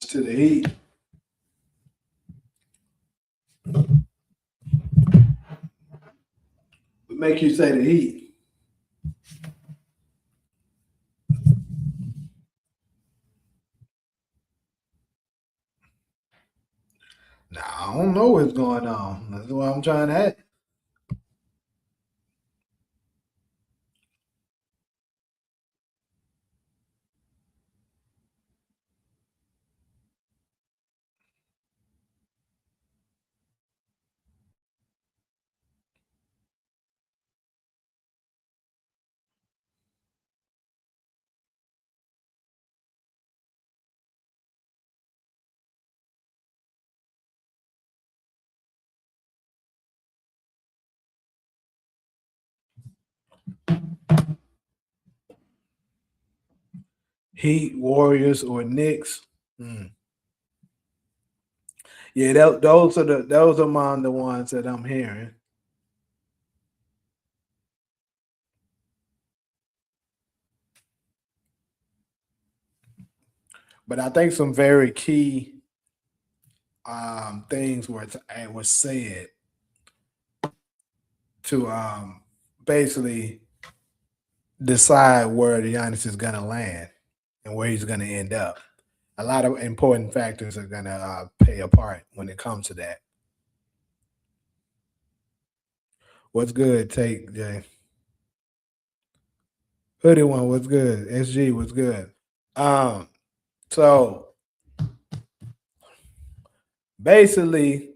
To the Heat. What make you say the Heat? Nah, I don't know what's going on. That's what I'm trying to ask. Heat, Warriors, or Knicks? Hmm. Yeah, those are among the ones that I'm hearing. But I think some very key things were said to basically decide where the Giannis is going to land and where he's going to end up. A lot of important factors are going to play a part when it comes to that. What's good, Take Jay? Hoodie one, what's good? SG, what's good? Um, so basically,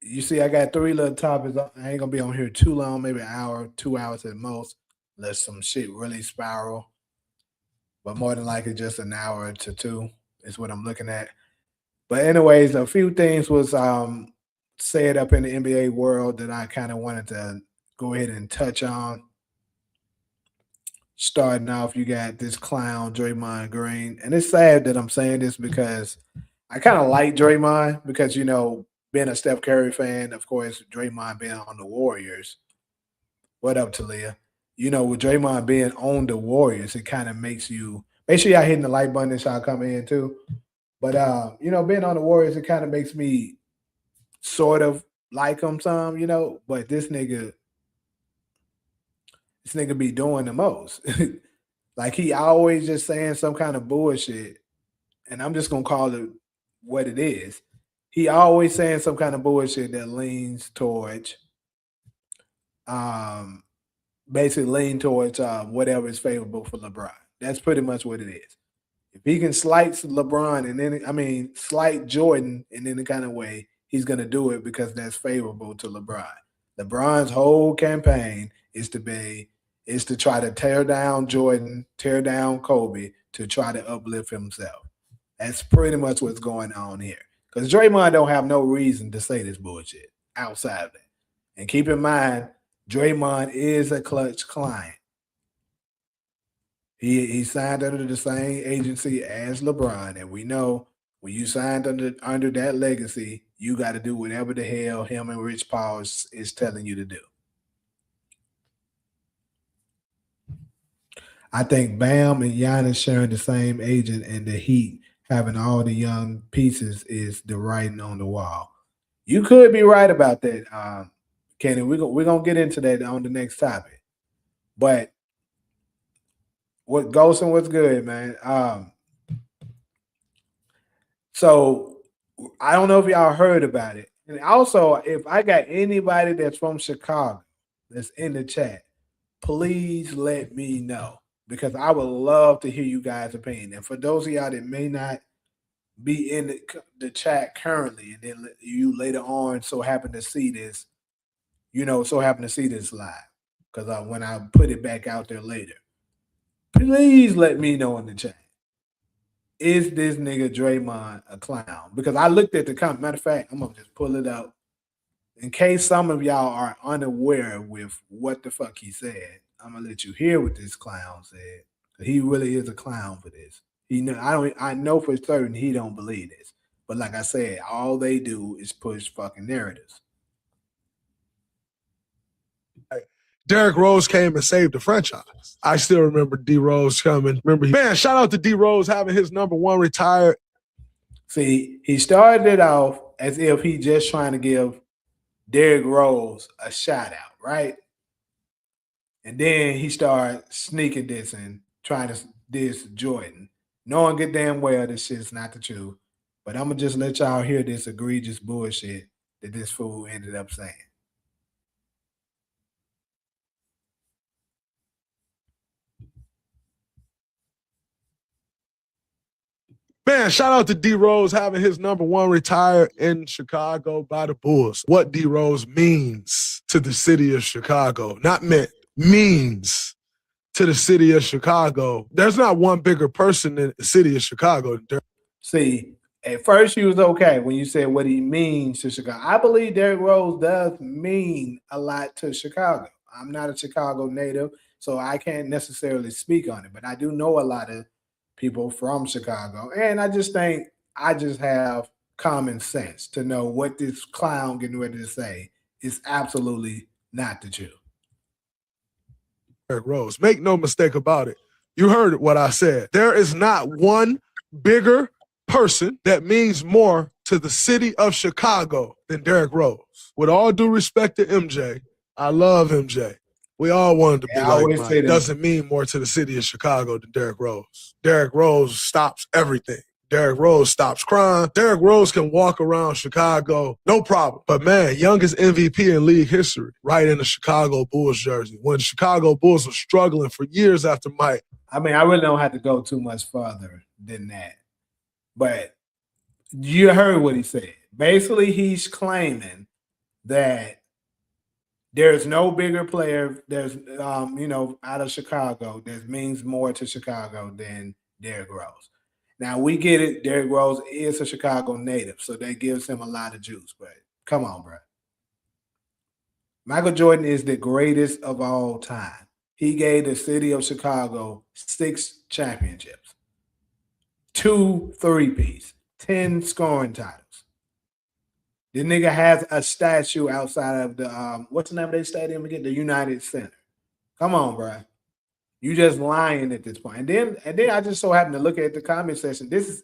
you see, I got three little topics. I ain't gonna be on here too long, maybe an hour, 2 hours at most, unless some shit really spiral. But more than likely, just an hour to two is what I'm looking at. But anyways, a few things was said up in the NBA world that I kind of wanted to go ahead and touch on. Starting off, you got this clown Draymond Green, and it's sad that I'm saying this because I kind of like Draymond because being a Steph Curry fan, of course, Draymond being on the Warriors. What up, Talia? With Draymond being on the Warriors, it kind of makes you make sure y'all hitting the like button and y'all come in too. But being on the Warriors, it kind of makes me sort of like him some. But this nigga be doing the most. Like he always just saying some kind of bullshit, and I'm just gonna call it what it is. He always saying some kind of bullshit that leans towards um basically lean towards whatever is favorable for LeBron. That's pretty much what it is. If he can slight LeBron and then slight Jordan in any kind of way, he's gonna do it because that's favorable to LeBron. LeBron's whole campaign is to try to tear down Jordan, tear down Kobe to try to uplift himself. That's pretty much what's going on here. Because Draymond don't have no reason to say this bullshit outside of that. And keep in mind, Draymond is a clutch client. He signed under the same agency as LeBron, and we know when you signed under that legacy, you got to do whatever the hell him and Rich Paul is telling you to do. I think Bam and Giannis sharing the same agent and the Heat having all the young pieces is the writing on the wall. You could be right about that, Kenny. We're gonna get into that on the next topic. But what Ghost and what's good, man? So I don't know if y'all heard about it. And also, if I got anybody that's from Chicago that's in the chat, please let me know because I would love to hear you guys' opinion. And for those of y'all that may not be in the chat currently, and then you later on so happen to see this live, because when I put it back out there later, please let me know in the chat. is this nigga Draymond a clown? Because I looked at the comment. Matter of fact, I'm gonna just pull it up in case some of y'all are unaware with what the fuck he said. I'm gonna let you hear what this clown said. He really is a clown for this. I know for certain he don't believe this. But like I said, all they do is push fucking narratives. Derrick Rose came and saved the franchise. I still remember D Rose coming. Man, shout out to D Rose having his number one retired. See, he started it off as if he just trying to give Derrick Rose a shout out, right? And then he started sneaking dissing, trying to diss Jordan, knowing good damn well this shit's not the truth. But I'm gonna just let y'all hear this egregious bullshit that this fool ended up saying. Man, shout out to D Rose having his number one retired in Chicago by the Bulls. What D Rose means to the city of Chicago, not meant, means to the city of Chicago. There's not one bigger person in the city of Chicago. See, at first you was okay when you said what he means to Chicago. I believe Derrick Rose does mean a lot to Chicago. I'm not a Chicago native, so I can't necessarily speak on it, but I do know a lot of people from Chicago. And I just think I just have common sense to know what this clown getting ready to say is absolutely not the truth. Derrick Rose, make no mistake about it. You heard what I said. There is not one bigger person that means more to the city of Chicago than Derrick Rose. With all due respect to MJ, I love MJ. We all wanted to be like Mike. Doesn't mean more to the city of Chicago than Derrick Rose. Derrick Rose stops everything. Derrick Rose stops crime. Derrick Rose can walk around Chicago, no problem. But man, youngest MVP in league history, right in the Chicago Bulls jersey. When the Chicago Bulls were struggling for years after Mike. I mean, I really don't have to go too much further than that. But you heard what he said. Basically, he's claiming that there's no bigger player there's out of Chicago that means more to Chicago than Derrick Rose. Now we get it, Derrick Rose is a Chicago native, so that gives him a lot of juice, but come on, bro. Michael Jordan is the greatest of all time. He gave the city of Chicago 6 championships, 2 three-peats, 10 scoring titles. The nigga has a statue outside of the what's the name of their stadium again? The United Center. Come on, bro. You just lying at this point. And then I just so happened to look at the comment section. This is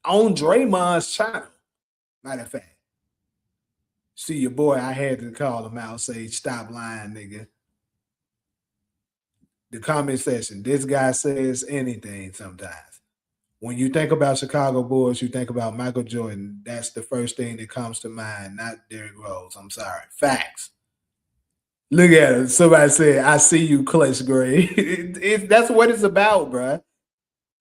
on Draymond's channel. Matter of fact. See your boy, I had to call him out, say, stop lying, nigga. The comment section. This guy says anything sometimes. When you think about Chicago Bulls, you think about Michael Jordan. That's the first thing that comes to mind, not Derrick Rose. I'm sorry. Facts. Look at it. Somebody said, I see you, Clutch Gray. That's what it's about, bro.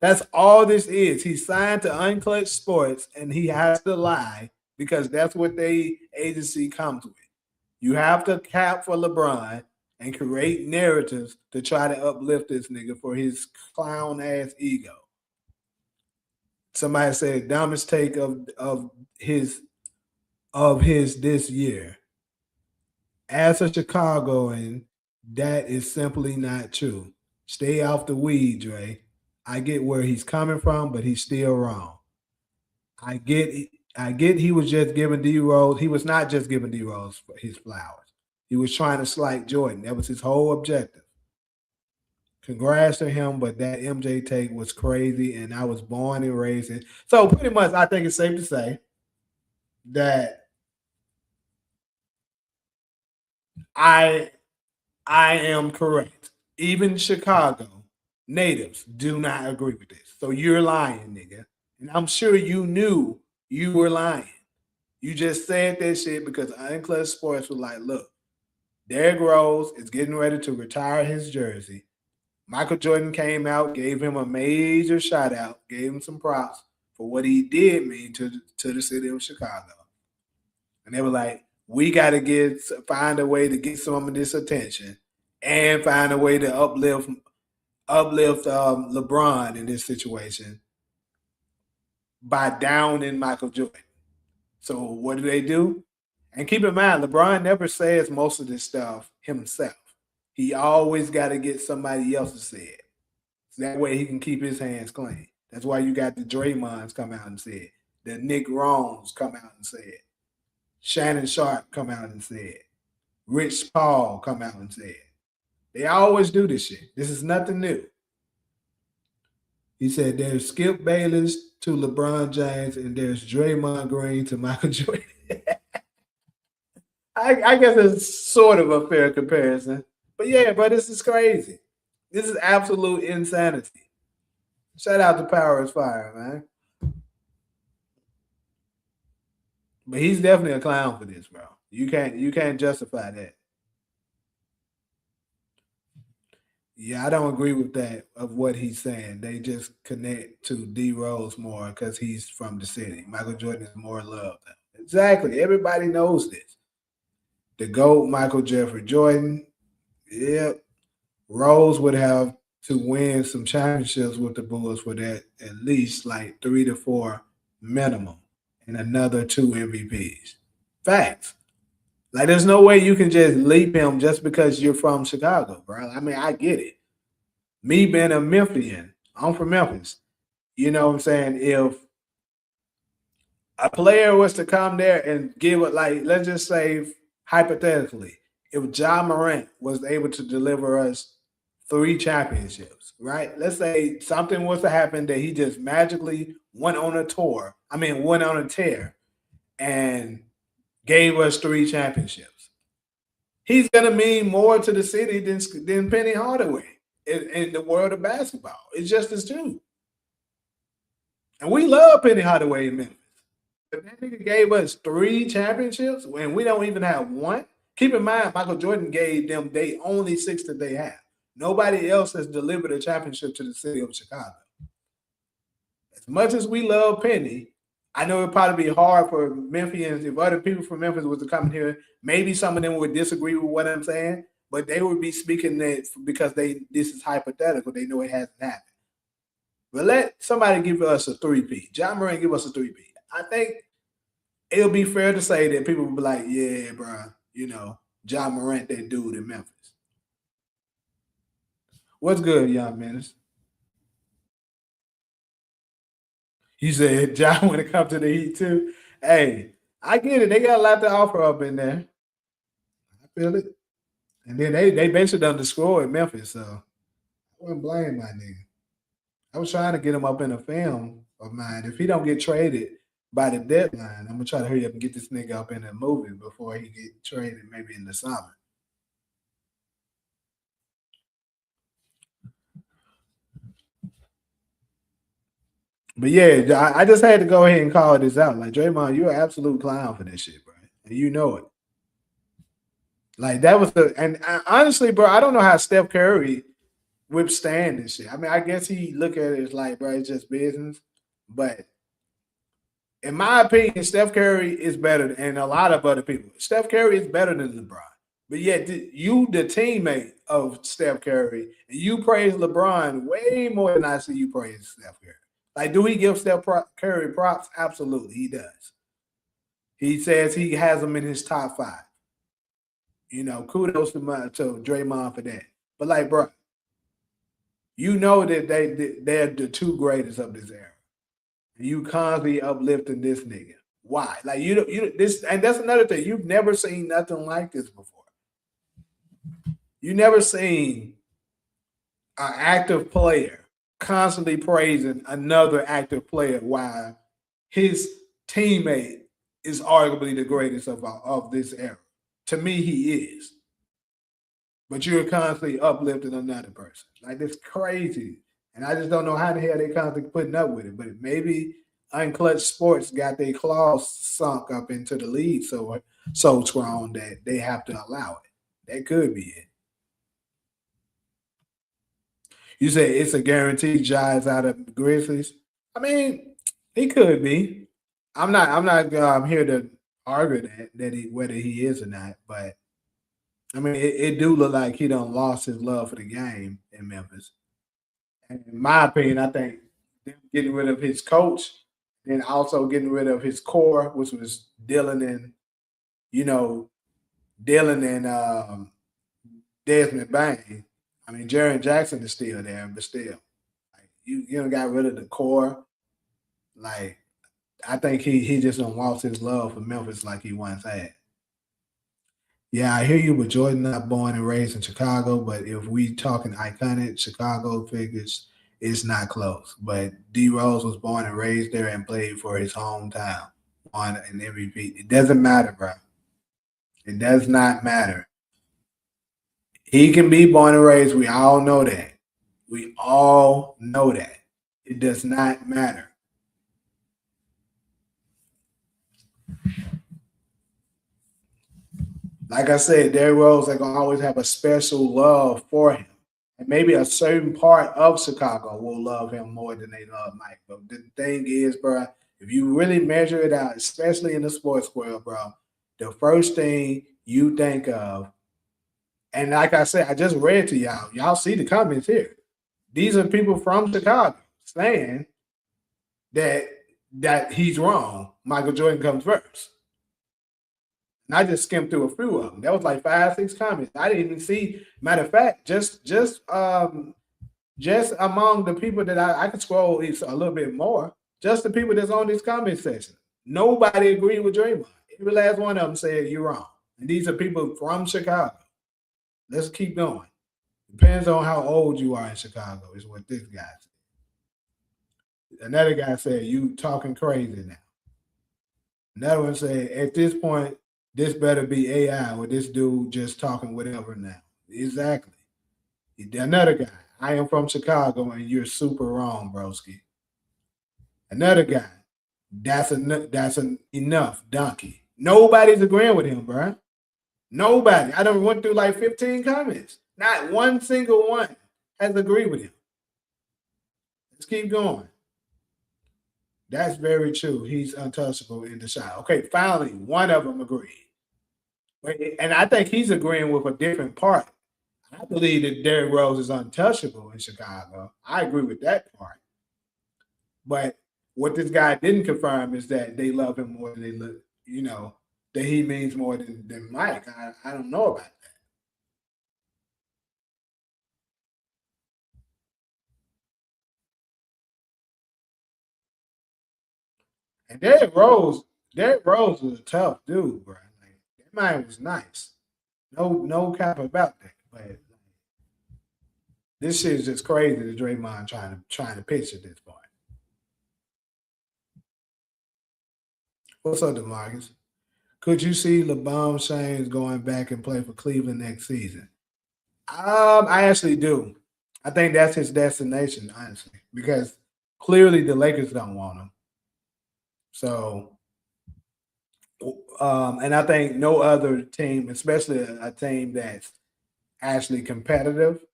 That's all this is. He signed to Unclutch Sports, and he has to lie because that's what they agency comes with. You have to cap for LeBron and create narratives to try to uplift this nigga for his clown-ass ego. Somebody said dumbest take of his this year. As a Chicagoan, that is simply not true. Stay off the weed, Dre. I get where he's coming from, but he's still wrong. I get he was just giving D Rose. He was not just giving D Rose his flowers. He was trying to slight Jordan. That was his whole objective. Congrats to him, but that MJ take was crazy, and I was born and raised in. So pretty much, I think it's safe to say that I am correct. Even Chicago natives do not agree with this. So you're lying, nigga. And I'm sure you knew you were lying. You just said that shit because Unclutch Sports was like, look, Derrick Rose is getting ready to retire his jersey. Michael Jordan came out, gave him a major shout out, gave him some props for what he did mean to the city of Chicago. And they were like, we got to find a way to get some of this attention and find a way to uplift LeBron in this situation. by downing Michael Jordan. So what do? And keep in mind, LeBron never says most of this stuff himself. He always got to get somebody else to say it. So that way he can keep his hands clean. That's why you got the Draymonds come out and say it. The Nick Rones come out and say it. Shannon Sharp come out and say it. Rich Paul come out and say it. They always do this shit. This is nothing new. He said there's Skip Bayless to LeBron James and there's Draymond Green to Michael Jordan. I guess it's sort of a fair comparison. But yeah, but this is crazy. This is absolute insanity. Shout out to Power is Fire, man. But he's definitely a clown for this, bro. You can't justify that. Yeah, I don't agree with that of what he's saying. They just connect to D Rose more because he's from the city. Michael Jordan is more loved. Exactly. Everybody knows this. The GOAT, Michael Jeffrey Jordan. Yep. Rose would have to win some championships with the Bulls for that at least like 3 to 4 minimum and another 2 MVPs. Facts. Like, there's no way you can just leap him just because you're from Chicago, bro. I mean, I get it. Me being a Memphian, I'm from Memphis. You know what I'm saying? If a player was to come there and give it, like, let's just say, hypothetically, if Ja Morant was able to deliver us 3 championships, right? Let's say something was to happen that he just magically went on a tour. I mean, went on a tear and gave us 3 championships. He's gonna mean more to the city than Penny Hardaway in the world of basketball. It's just as true. And we love Penny Hardaway in Memphis. But that nigga gave us 3 championships when we don't even have 1. Keep in mind, Michael Jordan gave them they only 6 that they have. Nobody else has delivered a championship to the city of Chicago. As much as we love Penny, I know it'd probably be hard for Memphians if other people from Memphis was to come here. Maybe some of them would disagree with what I'm saying, but they would be speaking that because this is hypothetical. They know it hasn't happened. But let somebody give us a 3P. Ja Morant give us a 3P. I think it'll be fair to say that people will be like, yeah, bro, you know, Ja Morant, that dude in Memphis. What's good, young menace? You said John when it comes to the Heat too. Hey, I get it. They got a lot to offer up in there. I feel it. And then they basically done the score in Memphis, so I wouldn't blame my nigga. I was trying to get him up in a film of mine. If he don't get traded by the deadline, I'm gonna try to hurry up and get this nigga up in a movie before he get traded maybe in the summer. But yeah, I just had to go ahead and call this out. Like, Draymond, you're an absolute clown for this shit, bro. And you know it. Like, that was honestly, bro, I don't know how Steph Curry withstand this shit. I mean, I guess he look at it as like, bro, it's just business. But in my opinion, Steph Curry is better than a lot of other people. Steph Curry is better than LeBron. But yet, you, the teammate of Steph Curry, and you praise LeBron way more than I see you praise Steph Curry. Like, do he give Steph Curry props? Absolutely, he does. He says he has him in his top 5. You know, kudos to Draymond for that. But like, bro, you know that they're the 2 greatest of this era. And you constantly uplifting this nigga. Why? Like, you this, and that's another thing. You've never seen nothing like this before. You never seen an active player constantly praising another active player while his teammate is arguably the greatest of this era. To me, he is. But you're constantly uplifting another person. Like, it's crazy. And I just don't know how the hell they constantly putting up with it. But maybe Unclutch Sports got their claws sunk up into the lead so strong that they have to allow it. That could be it. You say it's a guarantee Jai's out of Grizzlies. I mean, he could be. I'm not here to argue whether he is or not, but I mean, it do look like he done lost his love for the game in Memphis. And in my opinion, I think them getting rid of his coach then also getting rid of his core, which was you know, Dylan and Desmond Bain. I mean, Jaren Jackson is still there, but still, like, you don't got rid of the core. Like, I think he just don't lost his love for Memphis like he once had. Yeah, I hear you with Jordan not born and raised in Chicago, but if we talking iconic Chicago figures, it's not close. But D Rose was born and raised there and played for his hometown, won an MVP. It doesn't matter, bro. It does not matter. He can be born and raised. We all know that. We all know that. It does not matter. Like I said, Derrick Rose are gonna always have a special love for him. And maybe a certain part of Chicago will love him more than they love Mike. But the thing is, bro, if you really measure it out, especially in the sports world, bro, the first thing you think of, and like I said, I just read to y'all. Y'all see the comments here. These are people from Chicago saying that he's wrong. Michael Jordan comes first. And I just skimmed through a few of them. That was like 5, 6 comments. I didn't even see. Matter of fact, just among the people that I could scroll a little bit more, just the people that's on this comment section. Nobody agreed with Draymond. Every last one of them said you're wrong. And these are people from Chicago. Let's keep going. Depends on how old you are in Chicago, is what this guy said. Another guy said, you talking crazy now. Another one said, at this point, this better be AI or this dude just talking whatever now. Exactly. Another guy, I am from Chicago and you're super wrong, broski. Another guy, that's enough, donkey. Nobody's agreeing with him, bro. Nobody. I done went through like 15 comments. Not one single one has agreed with him. Let's keep going. That's very true. He's untouchable in the shot. Okay, finally, one of them agreed. And I think he's agreeing with a different part. I believe that Derrick Rose is untouchable in Chicago. I agree with that part. But what this guy didn't confirm is that they love him more than they look, that he means more than Mike. I don't know about that. And Derrick Rose was a tough dude, bro. Like, that man was nice. No cap about that. But this shit is just crazy that Draymond trying to pitch at this point. What's up, DeMarcus? Could you see LeBron James going back and play for Cleveland next season? I actually do. I think that's his destination, honestly, because clearly the Lakers don't want him. So, and I think no other team, especially a team that's actually competitive,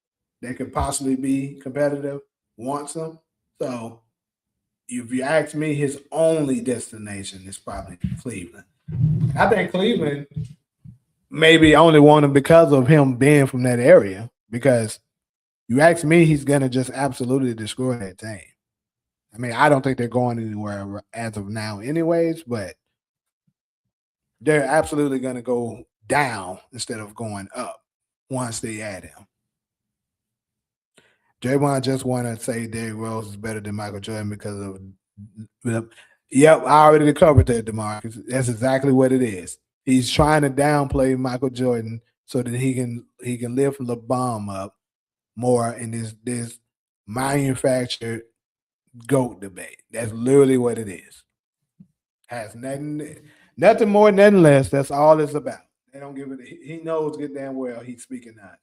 that could possibly be competitive, wants him. So, if you ask me, his only destination is probably Cleveland. I think Cleveland maybe only want him because of him being from that area. Because you ask me, he's gonna just absolutely destroy that team. I mean, I don't think they're going anywhere as of now, anyways. But they're absolutely gonna go down instead of going up once they add him. Draymond just want to say Derrick Rose is better than Michael Jordan because of. Yep, I already covered that, DeMarcus. That's exactly what it is. He's trying to downplay Michael Jordan so that he can lift LeBron up more in this manufactured GOAT debate. That's literally what it is. Has nothing more, nothing less. That's all it's about. They don't give it. He knows good damn well he's speaking nonsense.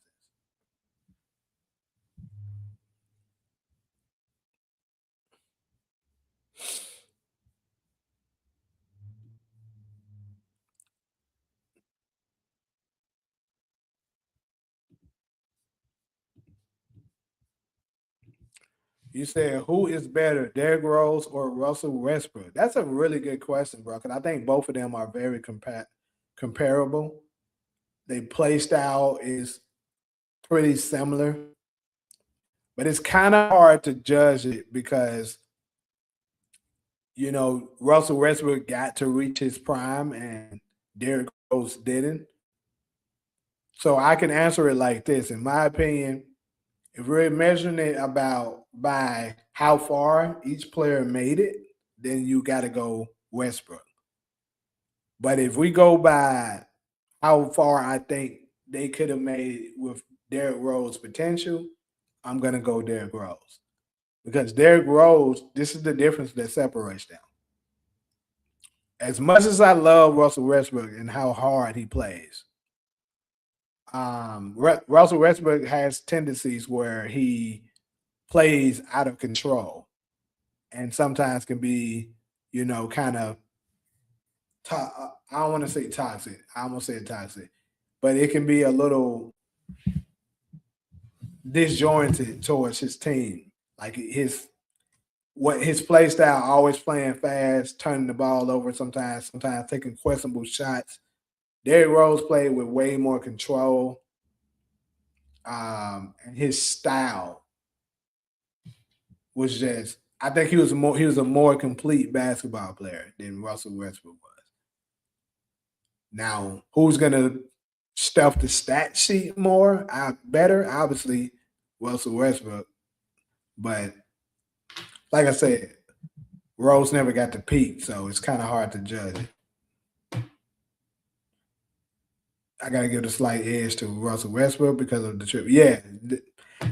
You said who is better, Derrick Rose or Russell Westbrook? That's a really good question, bro. Because I think both of them are very comparable. Their play style is pretty similar, but it's kind of hard to judge it because Russell Westbrook got to reach his prime and Derrick Rose didn't. So I can answer it like this. In my opinion, if we're measuring it about by how far each player made it, then you got to go Westbrook. But if we go by how far I think they could have made with Derrick Rose potential, I'm gonna go Derrick Rose. Because Derrick Rose, this is the difference that separates them. As much as I love Russell Westbrook and how hard he plays, Russell Westbrook has tendencies where he plays out of control and sometimes can be, kind of, I don't want to say toxic. I almost said toxic, but it can be a little disjointed towards his team. Like his play style, always playing fast, turning the ball over sometimes taking questionable shots. Derrick Rose played with way more control, and his style was just. I think he was a more complete basketball player than Russell Westbrook was. Now, who's gonna stuff the stat sheet more? Better, obviously, Russell Westbrook. But like I said, Rose never got to peak, so it's kind of hard to judge it. I gotta give the slight edge to Russell Westbrook because of the trip. Yeah,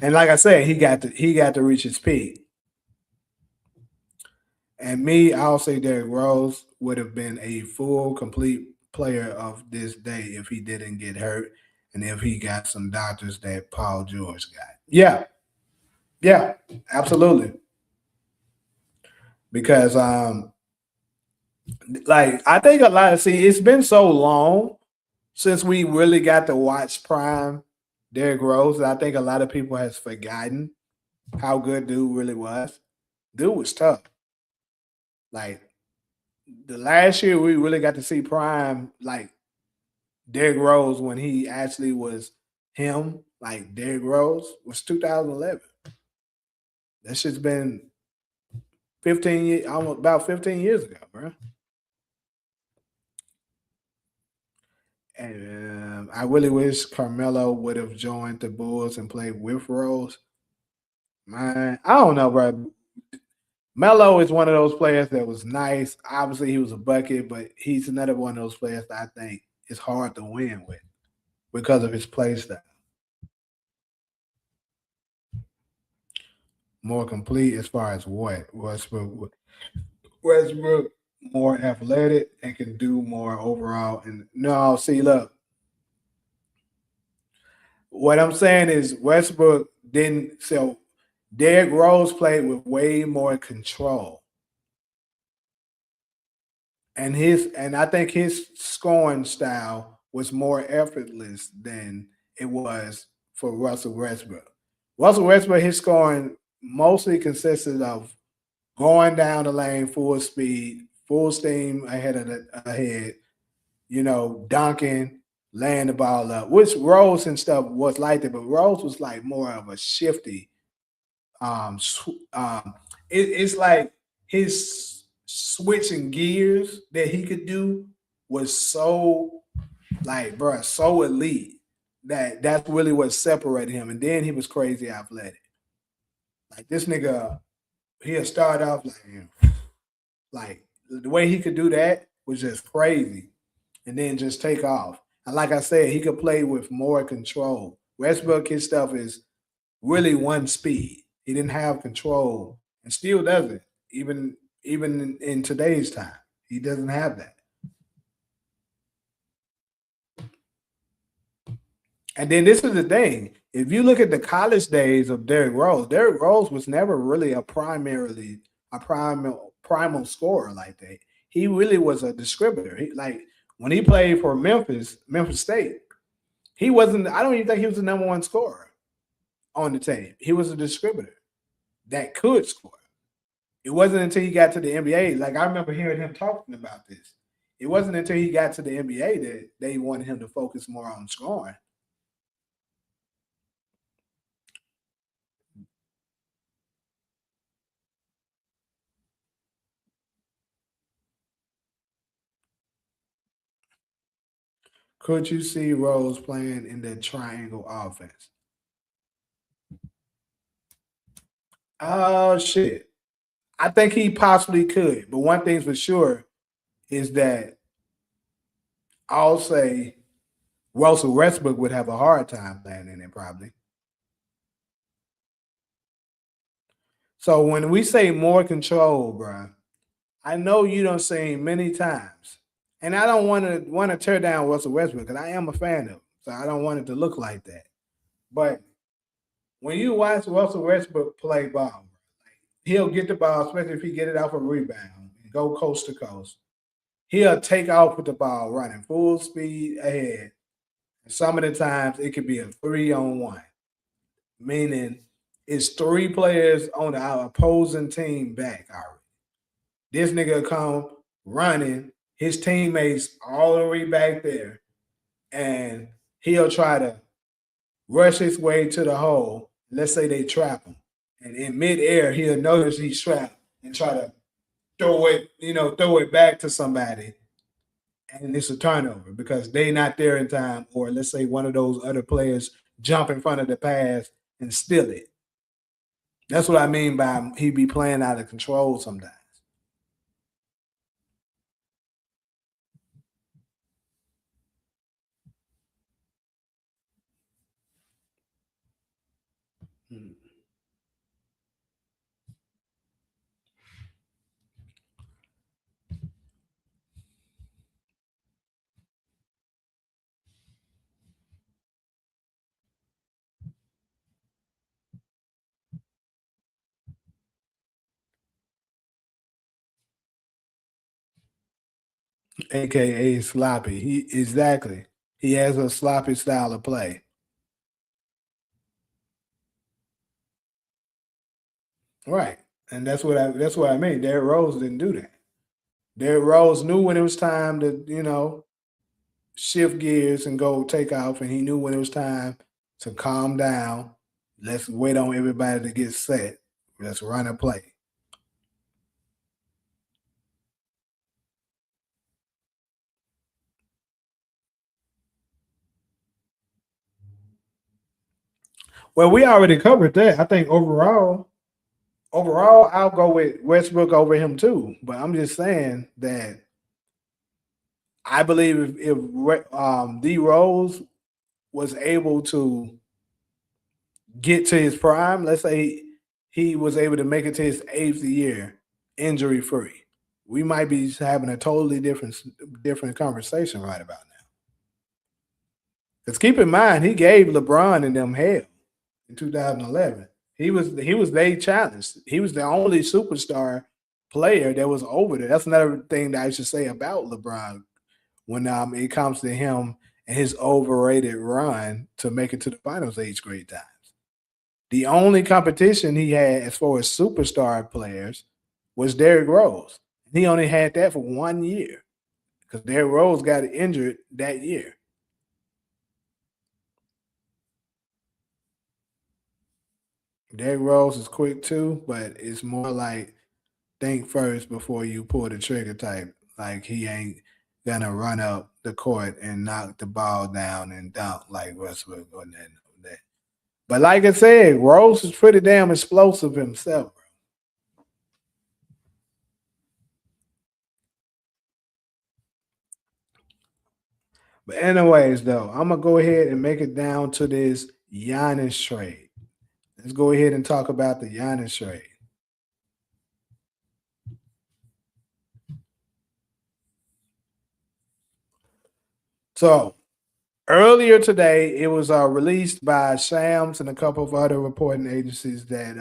and like I said, he got to reach his peak. And me, I'll say Derrick Rose would have been a full, complete player of this day if he didn't get hurt and if he got some doctors that Paul George got. Yeah, yeah, absolutely. Because like I think a lot of it's been so long since we really got to watch prime Derrick Rose. I think a lot of people has forgotten how good dude really was. Dude was tough. Like the last year we really got to see prime like Derrick Rose when he actually was him, like Derrick Rose was 2011. That shit's been 15 years, almost about 15 years ago, bro. And I really wish Carmelo would have joined the Bulls and played with Rose. Man, I don't know, bro. Melo is one of those players that was nice. Obviously, he was a bucket, but he's another one of those players that I think is hard to win with because of his play style. More complete as far as what Westbrook more athletic and can do more overall. And no, see, look, what I'm saying is Westbrook didn't. So Derrick Rose played with way more control, and I think his scoring style was more effortless than it was for Russell Westbrook. Russell Westbrook, his scoring mostly consisted of going down the lane full speed, full steam ahead, dunking, laying the ball up, which Rose and stuff was like that, but Rose was like more of a shifty. Um, it's like his switching gears that he could do was so like, bro, so elite that that's really what separated him. And then he was crazy athletic. Like this nigga, he'll start off like the way he could do that was just crazy, and then just take off. And like I said, he could play with more control. Westbrook, his stuff is really one speed. He didn't have control, and still doesn't. Even in today's time, he doesn't have that. And then this is the thing: if you look at the college days of Derrick Rose was never really a primal scorer like that. He really was a distributor. Like when he played for Memphis State, he wasn't. I don't even think he was the number one scorer on the team. He was a distributor that could score. It wasn't until he got to the NBA. Like I remember hearing him talking about this. It wasn't until he got to the NBA that they wanted him to focus more on scoring. Could you see Rose playing in the triangle offense? Oh shit. I think he possibly could. But one thing's for sure is that I'll say Russell Westbrook would have a hard time playing in it probably. So when we say more control, bro, I know you don't say many times, and I don't want to tear down Russell Westbrook because I am a fan of him, so I don't want it to look like that. But when you watch Russell Westbrook play ball, he'll get the ball, especially if he get it off a rebound and go coast to coast. He'll take off with the ball running full speed ahead. And some of the times it could be a 3-on-1, meaning it's three players on the opposing team back already. This nigga come running, his teammates all the way back there, and he'll try to rush his way to the hole. Let's say they trap him. And in midair, he'll notice he's trapped and try to throw it back to somebody. And it's a turnover because they not there in time, or let's say one of those other players jump in front of the pass and steal it. That's what I mean by he be playing out of control sometimes. Hmm. AKA sloppy. He has a sloppy style of play. Right. And that's what I mean. Derrick Rose didn't do that. Derrick Rose knew when it was time to, shift gears and go take off, and he knew when it was time to calm down. Let's wait on everybody to get set. Let's run a play. Well, we already covered that. I think overall, I'll go with Westbrook over him too. But I'm just saying that I believe if D Rose was able to get to his prime, let's say he was able to make it to his eighth year injury free, we might be having a totally different conversation right about now. Because keep in mind, he gave LeBron and them hell in 2011. He was they challenged. He was the only superstar player that was over there. That's another thing that I should say about LeBron when it comes to him and his overrated run to make it to the finals each great times. The only competition he had as far as superstar players was Derrick Rose. He only had that for 1 year because Derrick Rose got injured that year. Derrick Rose is quick too, but it's more like think first before you pull the trigger type. Like he ain't gonna run up the court and knock the ball down and dunk like Westbrook or that. But like I said, Rose is pretty damn explosive himself. But anyways, though, I'm gonna go ahead and make it down to this Giannis trade. Let's go ahead and talk about the Giannis trade. So earlier today, it was released by Shams and a couple of other reporting agencies that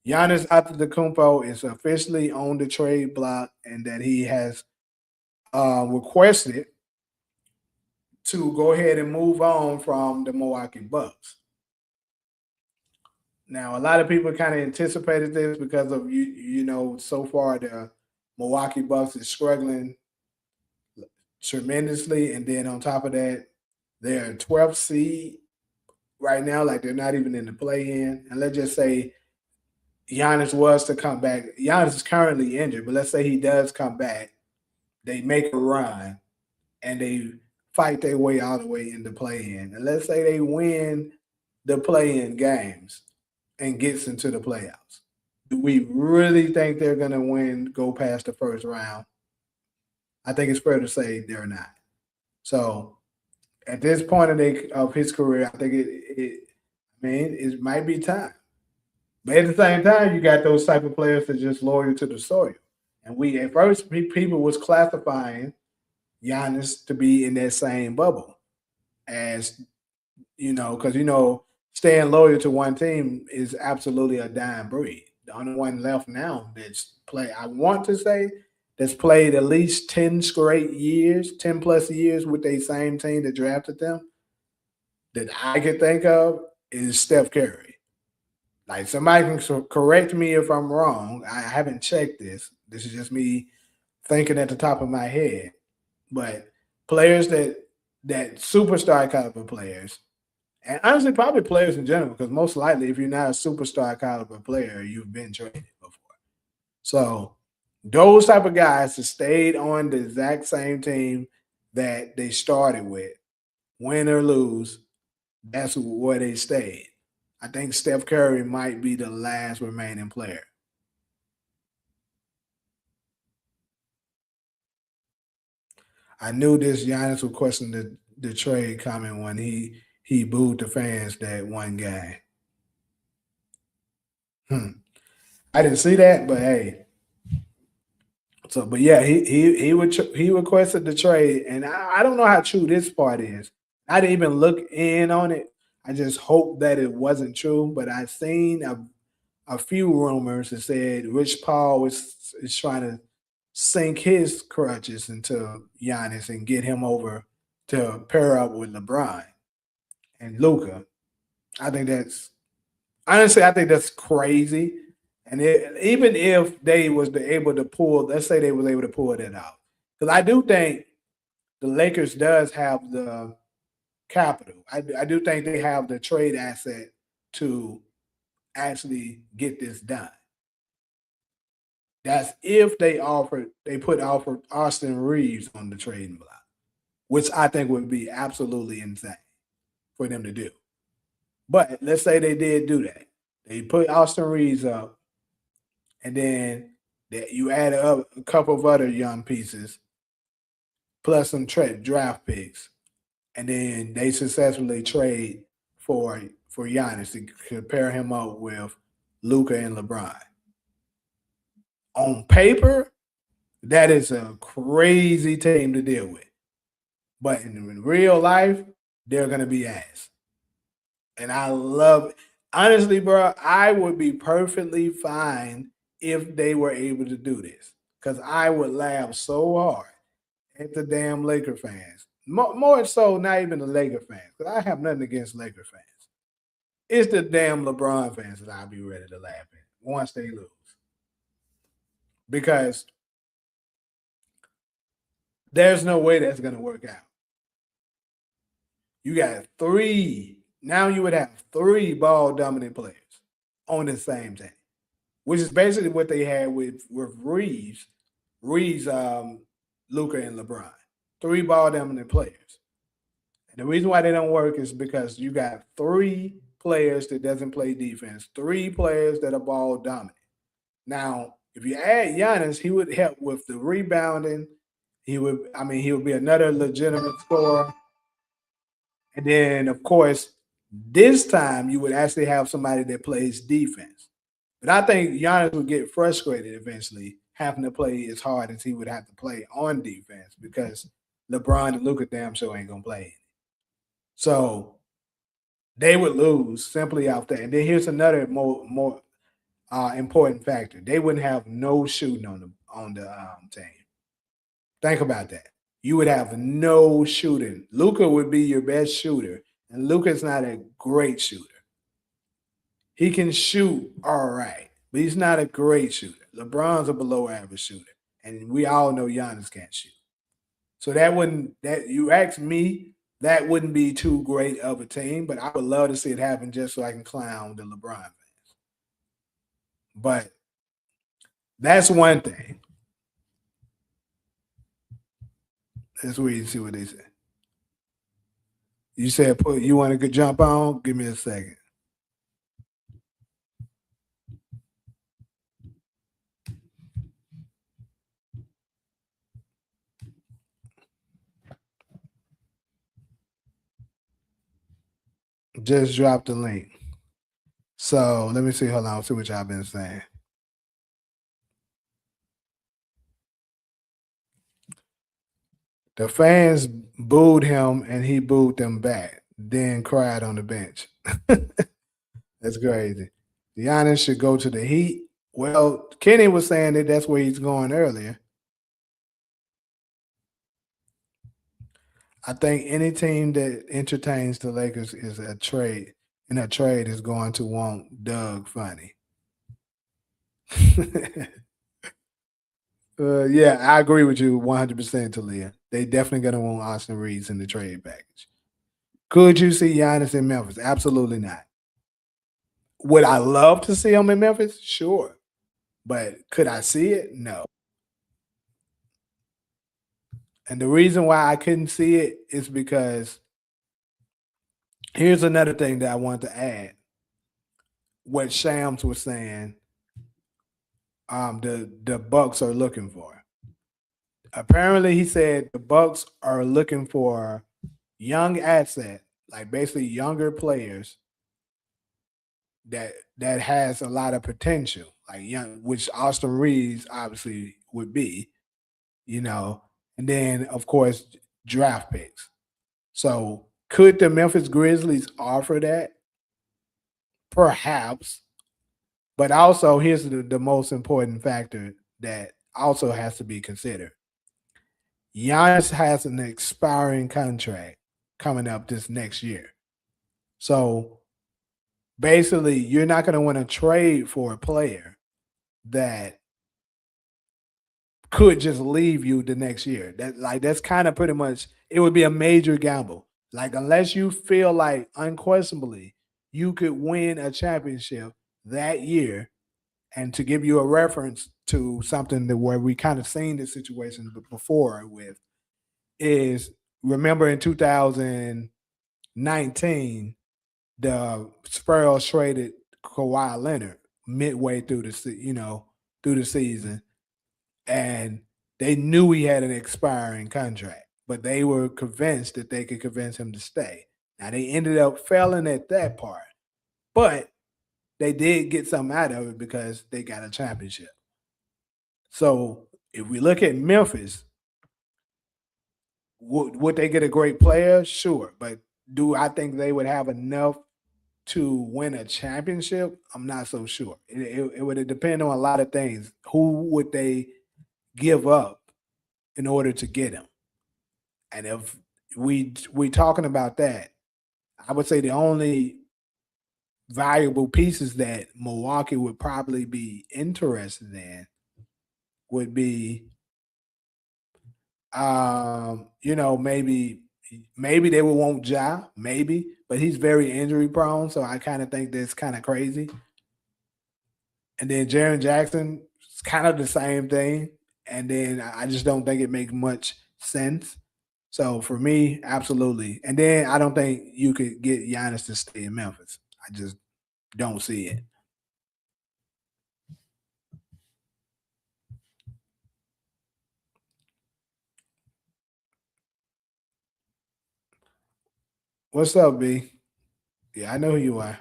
Giannis Antetokounmpo is officially on the trade block and that he has requested to go ahead and move on from the Milwaukee Bucks. Now, a lot of people kind of anticipated this because of so far the Milwaukee Bucks is struggling tremendously, and then on top of that, they're 12th seed right now, like they're not even in the play-in. And let's just say Giannis was to come back. Giannis is currently injured, but let's say he does come back. They make a run and they fight their way all the way into play-in, and let's say they win the play-in games and gets into the playoffs, do we really think they're going to win, go past the first round? I think it's fair to say they're not. So at this point of his career, I think it might be time. But at the same time, you got those type of players that just loyal to the soil. And we at first people was classifying Giannis to be in that same bubble as because staying loyal to one team is absolutely a dying breed. The only one left now I want to say that's played at least 10 straight years, 10 plus years with the same team that drafted them that I could think of is Steph Curry. Like somebody can correct me if I'm wrong. I haven't checked this. This is just me thinking at the top of my head. But players that superstar caliber players, and honestly probably players in general, because most likely if you're not a superstar caliber player, you've been traded before. So those type of guys that stayed on the exact same team that they started with, win or lose, that's where they stayed. I think Steph Curry might be the last remaining player. I knew this Giannis would question the trade comment when he booed the fans that one game. I didn't see that, but hey. So, but yeah, he requested the trade, and I don't know how true this part is. I didn't even look in on it. I just hope that it wasn't true, but I seen a few rumors that said Rich Paul is trying to sink his crutches into Giannis and get him over to pair up with LeBron and Luca. I think that's honestly, I think that's crazy. And even if they was able to pull, let's say they was able to pull that out, because I do think the Lakers does have the capital. I do think they have the trade asset to actually get this done. That's if they put offer Austin Reeves on the trading block, which I think would be absolutely insane for them to do. But let's say they did do that. They put Austin Reeves up, and then that you add up a couple of other young pieces, plus some draft picks, and then they successfully trade for Giannis to pair him up with Luca and LeBron. On paper, that is a crazy team to deal with. But in real life, they're gonna be ass. And I love it. Honestly, bro, I would be perfectly fine if they were able to do this. Because I would laugh so hard at the damn Laker fans. More so, not even the Laker fans, because I have nothing against Laker fans. It's the damn LeBron fans that I'll be ready to laugh at once they lose. Because there's no way that's going to work out. You got three. Now you would have three ball dominant players on the same team, which is basically what they had with Reeves, Luca, and LeBron. Three ball dominant players. And the reason why they don't work is because you got three players that doesn't play defense, three players that are ball dominant. Now, if you add Giannis, he would help with the rebounding. He would be another legitimate scorer. And then, of course, this time you would actually have somebody that plays defense. But I think Giannis would get frustrated eventually having to play as hard as he would have to play on defense because LeBron and Luka damn sure ain't gonna play. So they would lose simply off that. And then here's another more important factor: they wouldn't have no shooting on the team. Think about that. You would have no shooting. Luka would be your best shooter, and Luka's not a great shooter. He can shoot all right, but he's not a great shooter. LeBron's a below average shooter, and we all know Giannis can't shoot. So that you ask me, that wouldn't be too great of a team, but I would love to see it happen just so I can clown the LeBron fans. But that's one thing. Let's wait and see what they say. You said you want to jump on? Give me a second. Just drop the link. So let me see. Hold on. See what y'all been saying. The fans booed him and he booed them back, then cried on the bench. That's crazy. Giannis should go to the Heat. Well, Kenny was saying that that's where he's going earlier. I think any team that entertains the Lakers is a trade. In a trade is going to want Doug Funny. Yeah, I agree with you 100%, Talia. They definitely going to want Austin Reeves in the trade package. Could you see Giannis in Memphis? Absolutely not. Would I love to see him in Memphis? Sure. But could I see it? No. And the reason why I couldn't see it is because here's another thing that I want to add. What Shams was saying, the Bucks are looking for. Apparently, he said the Bucks are looking for young asset, like basically younger players that has a lot of potential, like young, which Austin Reeves obviously would be, you know, and then of course draft picks. So could the Memphis Grizzlies offer that? Perhaps. But also here's the most important factor that also has to be considered. Giannis has an expiring contract coming up this next year. So basically, you're not going to want to trade for a player that could just leave you the next year. That's kind of pretty much it would be a major gamble. Like unless you feel like unquestionably you could win a championship that year, and to give you a reference to something that where we kind of seen this situation before with is remember in 2019 the Spurs traded Kawhi Leonard midway through through the season, and they knew he had an expiring contract, but they were convinced that they could convince him to stay. Now they ended up failing at that part, but they did get something out of it because they got a championship. So if we look at Memphis, would they get a great player? Sure, but do I think they would have enough to win a championship? I'm not so sure. It would depend on a lot of things. Who would they give up in order to get him? And if we talking about that, I would say the only valuable pieces that Milwaukee would probably be interested in would be maybe they would want Ja, maybe, but he's very injury prone, so I kind of think that's kind of crazy. And then Jaren Jackson, it's kind of the same thing. And then I just don't think it makes much sense. So for me, absolutely. And then I don't think you could get Giannis to stay in Memphis. I just don't see it. What's up, B? Yeah, I know who you are.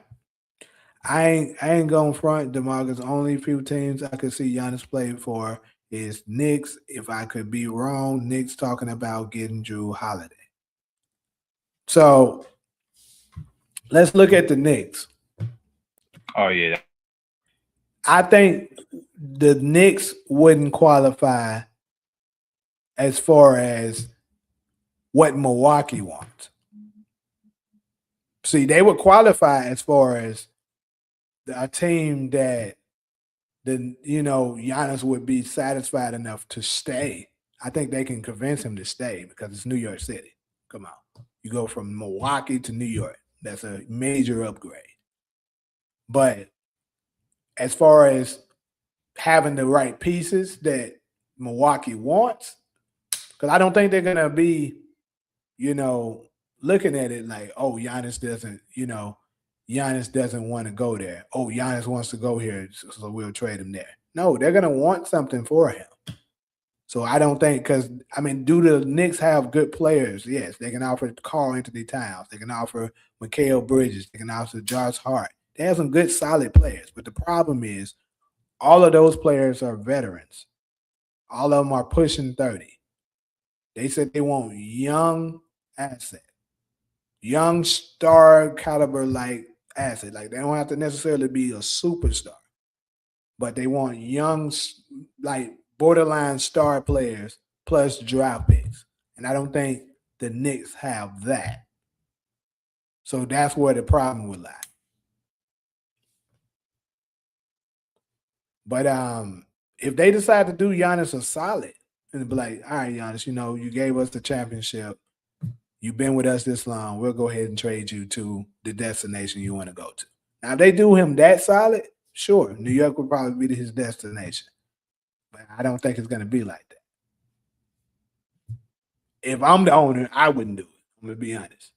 I ain't going front. DeMarcus. Only few teams I could see Giannis play for is Knicks. If I could be wrong, Knicks talking about getting Drew Holiday. So let's look at the Knicks. Oh yeah. I think the Knicks wouldn't qualify as far as what Milwaukee wants. See, they would qualify as far as a team that Giannis would be satisfied enough to stay. I think they can convince him to stay because it's New York City. Come on. You go from Milwaukee to New York. That's a major upgrade. But as far as having the right pieces that Milwaukee wants, because I don't think they're gonna be, looking at it like, oh, Giannis doesn't want to go there. Oh, Giannis wants to go here, so we'll trade him there. No, they're gonna want something for him. So I don't think because do the Knicks have good players? Yes, they can offer Karl Anthony Towns, they can offer Mikal Bridges, they can offer Josh Hart. They have some good, solid players, but the problem is all of those players are veterans. All of them are pushing 30. They said they want young asset, young star caliber like asset. Like they don't have to necessarily be a superstar, but they want young, like borderline star players plus draft picks. And I don't think the Knicks have that. So that's where the problem would lie. But if they decide to do Giannis a solid and be like, all right, Giannis, you gave us the championship. You've been with us this long. We'll go ahead and trade you to the destination you want to go to. Now, if they do him that solid, sure, New York would probably be his destination. But I don't think it's going to be like that. If I'm the owner, I wouldn't do it. I'm going to be honest.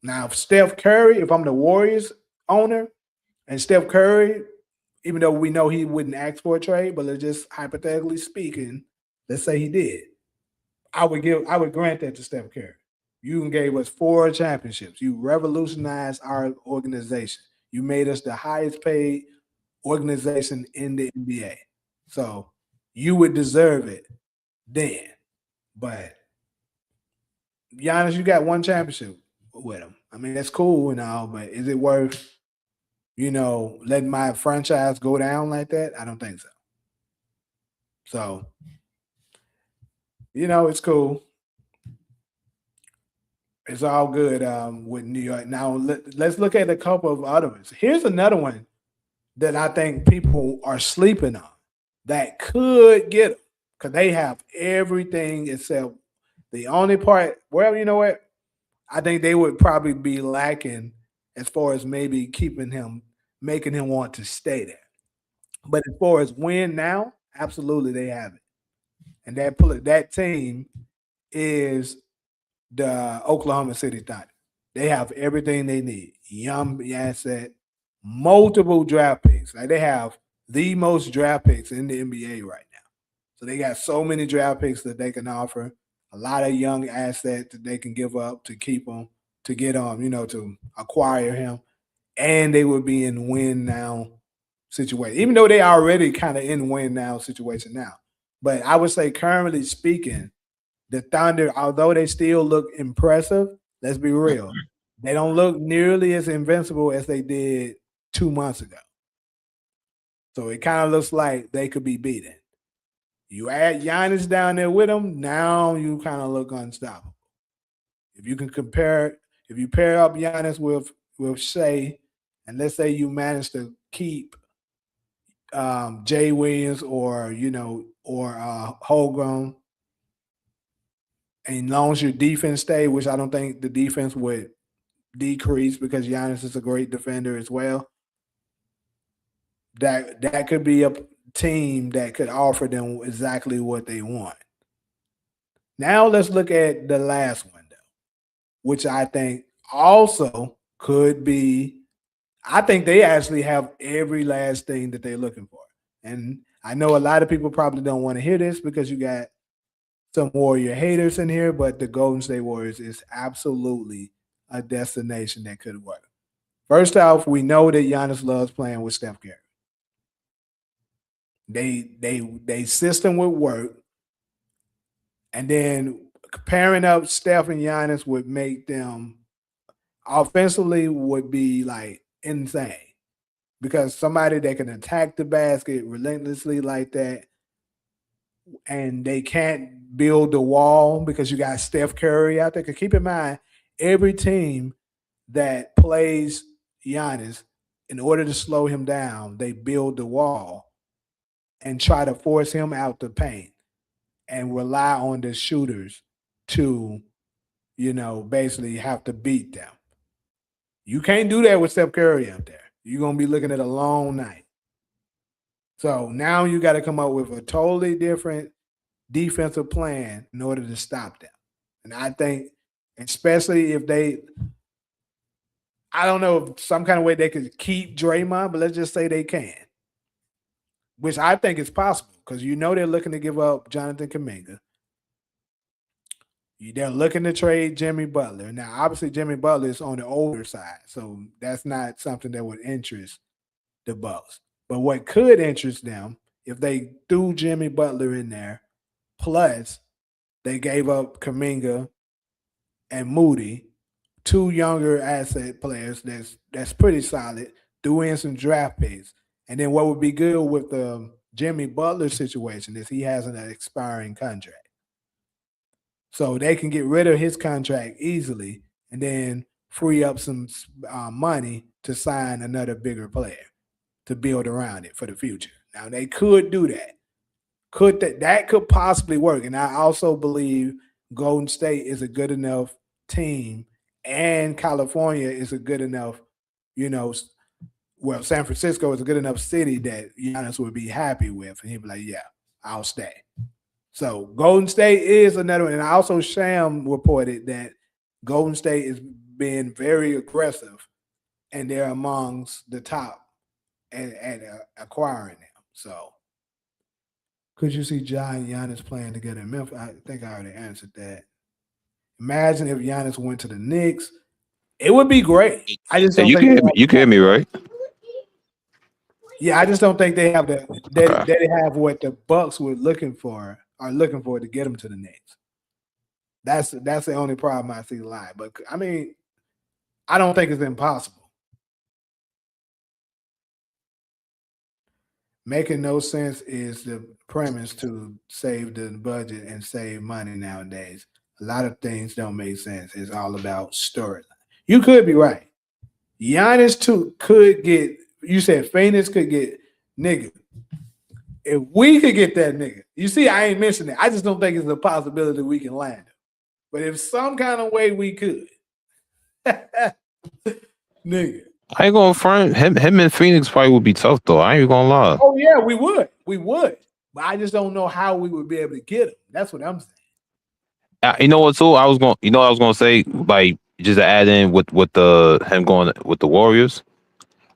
Now, if Steph Curry, if I'm the Warriors owner, and Steph Curry, even though we know he wouldn't ask for a trade, but just hypothetically speaking, let's say he did, I would grant that to Steph Curry. You gave us 4 championships. You revolutionized our organization. You made us the highest paid organization in the NBA. So you would deserve it then. But Giannis, you got 1 championship with him. That's cool and all, but is it worth, letting my franchise go down like that? I don't think so. So, it's cool. It's all good with New York. Now, let's look at a couple of other ones. Here's another one that I think people are sleeping on that could get them because they have everything except the only part. Well, you know what? I think they would probably be lacking as far as maybe making him want to stay there. But as far as win now, absolutely they have it. And that team is the Oklahoma City Thunder. They have everything they need. Young asset, multiple draft picks. Like they have the most draft picks in the NBA right now. So they got so many draft picks that they can offer. A lot of young assets that they can give up to keep him, to get to acquire him. And they would be in win now situation, even though they already kind of in win now situation now. But I would say currently speaking, the Thunder, although they still look impressive, let's be real, they don't look nearly as invincible as they did 2 months ago. So it kind of looks like they could be beaten. You add Giannis down there with them, now you kind of look unstoppable. If you pair up Giannis with Shea, and let's say you manage to keep Jay Williams or Holmgren, and as long as your defense stay, which I don't think the defense would decrease because Giannis is a great defender as well, that could be a team that could offer them exactly what they want. Now let's look at the last one, though, which I think also could be. I think they actually have every last thing that they're looking for. And I know a lot of people probably don't want to hear this because you got some Warrior haters in here, but the Golden State Warriors is absolutely a destination that could work. First off, we know that Giannis loves playing with Steph Curry. They system would work. And then pairing up Steph and Giannis would make them offensively would be like insane. Because somebody that can attack the basket relentlessly like that, and they can't build the wall because you got Steph Curry out there. Because keep in mind, every team that plays Giannis, in order to slow him down, they build the wall and try to force him out the paint and rely on the shooters to, basically have to beat them. You can't do that with Steph Curry out there. You're going to be looking at a long night. So now you got to come up with a totally different defensive plan in order to stop them. And I think especially if they. I don't know if some kind of way they could keep Draymond, but let's just say they can, which I think is possible because they're looking to give up Jonathan Kuminga. They're looking to trade Jimmy Butler. Now, obviously, Jimmy Butler is on the older side, so that's not something that would interest the Bucks. But what could interest them if they threw Jimmy Butler in there, plus they gave up Kuminga and Moody, two younger asset players that's pretty solid, threw in some draft picks. And then what would be good with the Jimmy Butler situation is he has an expiring contract. So they can get rid of his contract easily and then free up some money to sign another bigger player to build around it for the future. Now, they could do that. That could possibly work. And I also believe Golden State is a good enough team and California is a good enough, San Francisco is a good enough city that Giannis would be happy with. And he'd be like, yeah, I'll stay. So Golden State is another one. And also Sham reported that Golden State is being very aggressive and they're amongst the top at acquiring them. So could you see Ja and Giannis playing together in Memphis? I think I already answered that. Imagine if Giannis went to the Knicks. It would be great. I just don't think you can hear me, right? Yeah, I just don't think they have they have what the Bucks are looking for to get them to the Knicks. That's the only problem I see lying. But I mean, I don't think it's impossible. Making no sense is the premise to save the budget and save money nowadays. A lot of things don't make sense. It's all about storyline. You could be right. Giannis could get. You said Phoenix could get nigga. If we could get that nigga, you see, I ain't mentioning it. I just don't think it's a possibility we can land him. But if some kind of way we could, nigga. I ain't gonna front him and Phoenix probably would be tough though. I ain't gonna lie. Oh yeah, we would. But I just don't know how we would be able to get him. That's what I'm saying. You know what too? I was gonna say, like, just to add in with him going with the Warriors.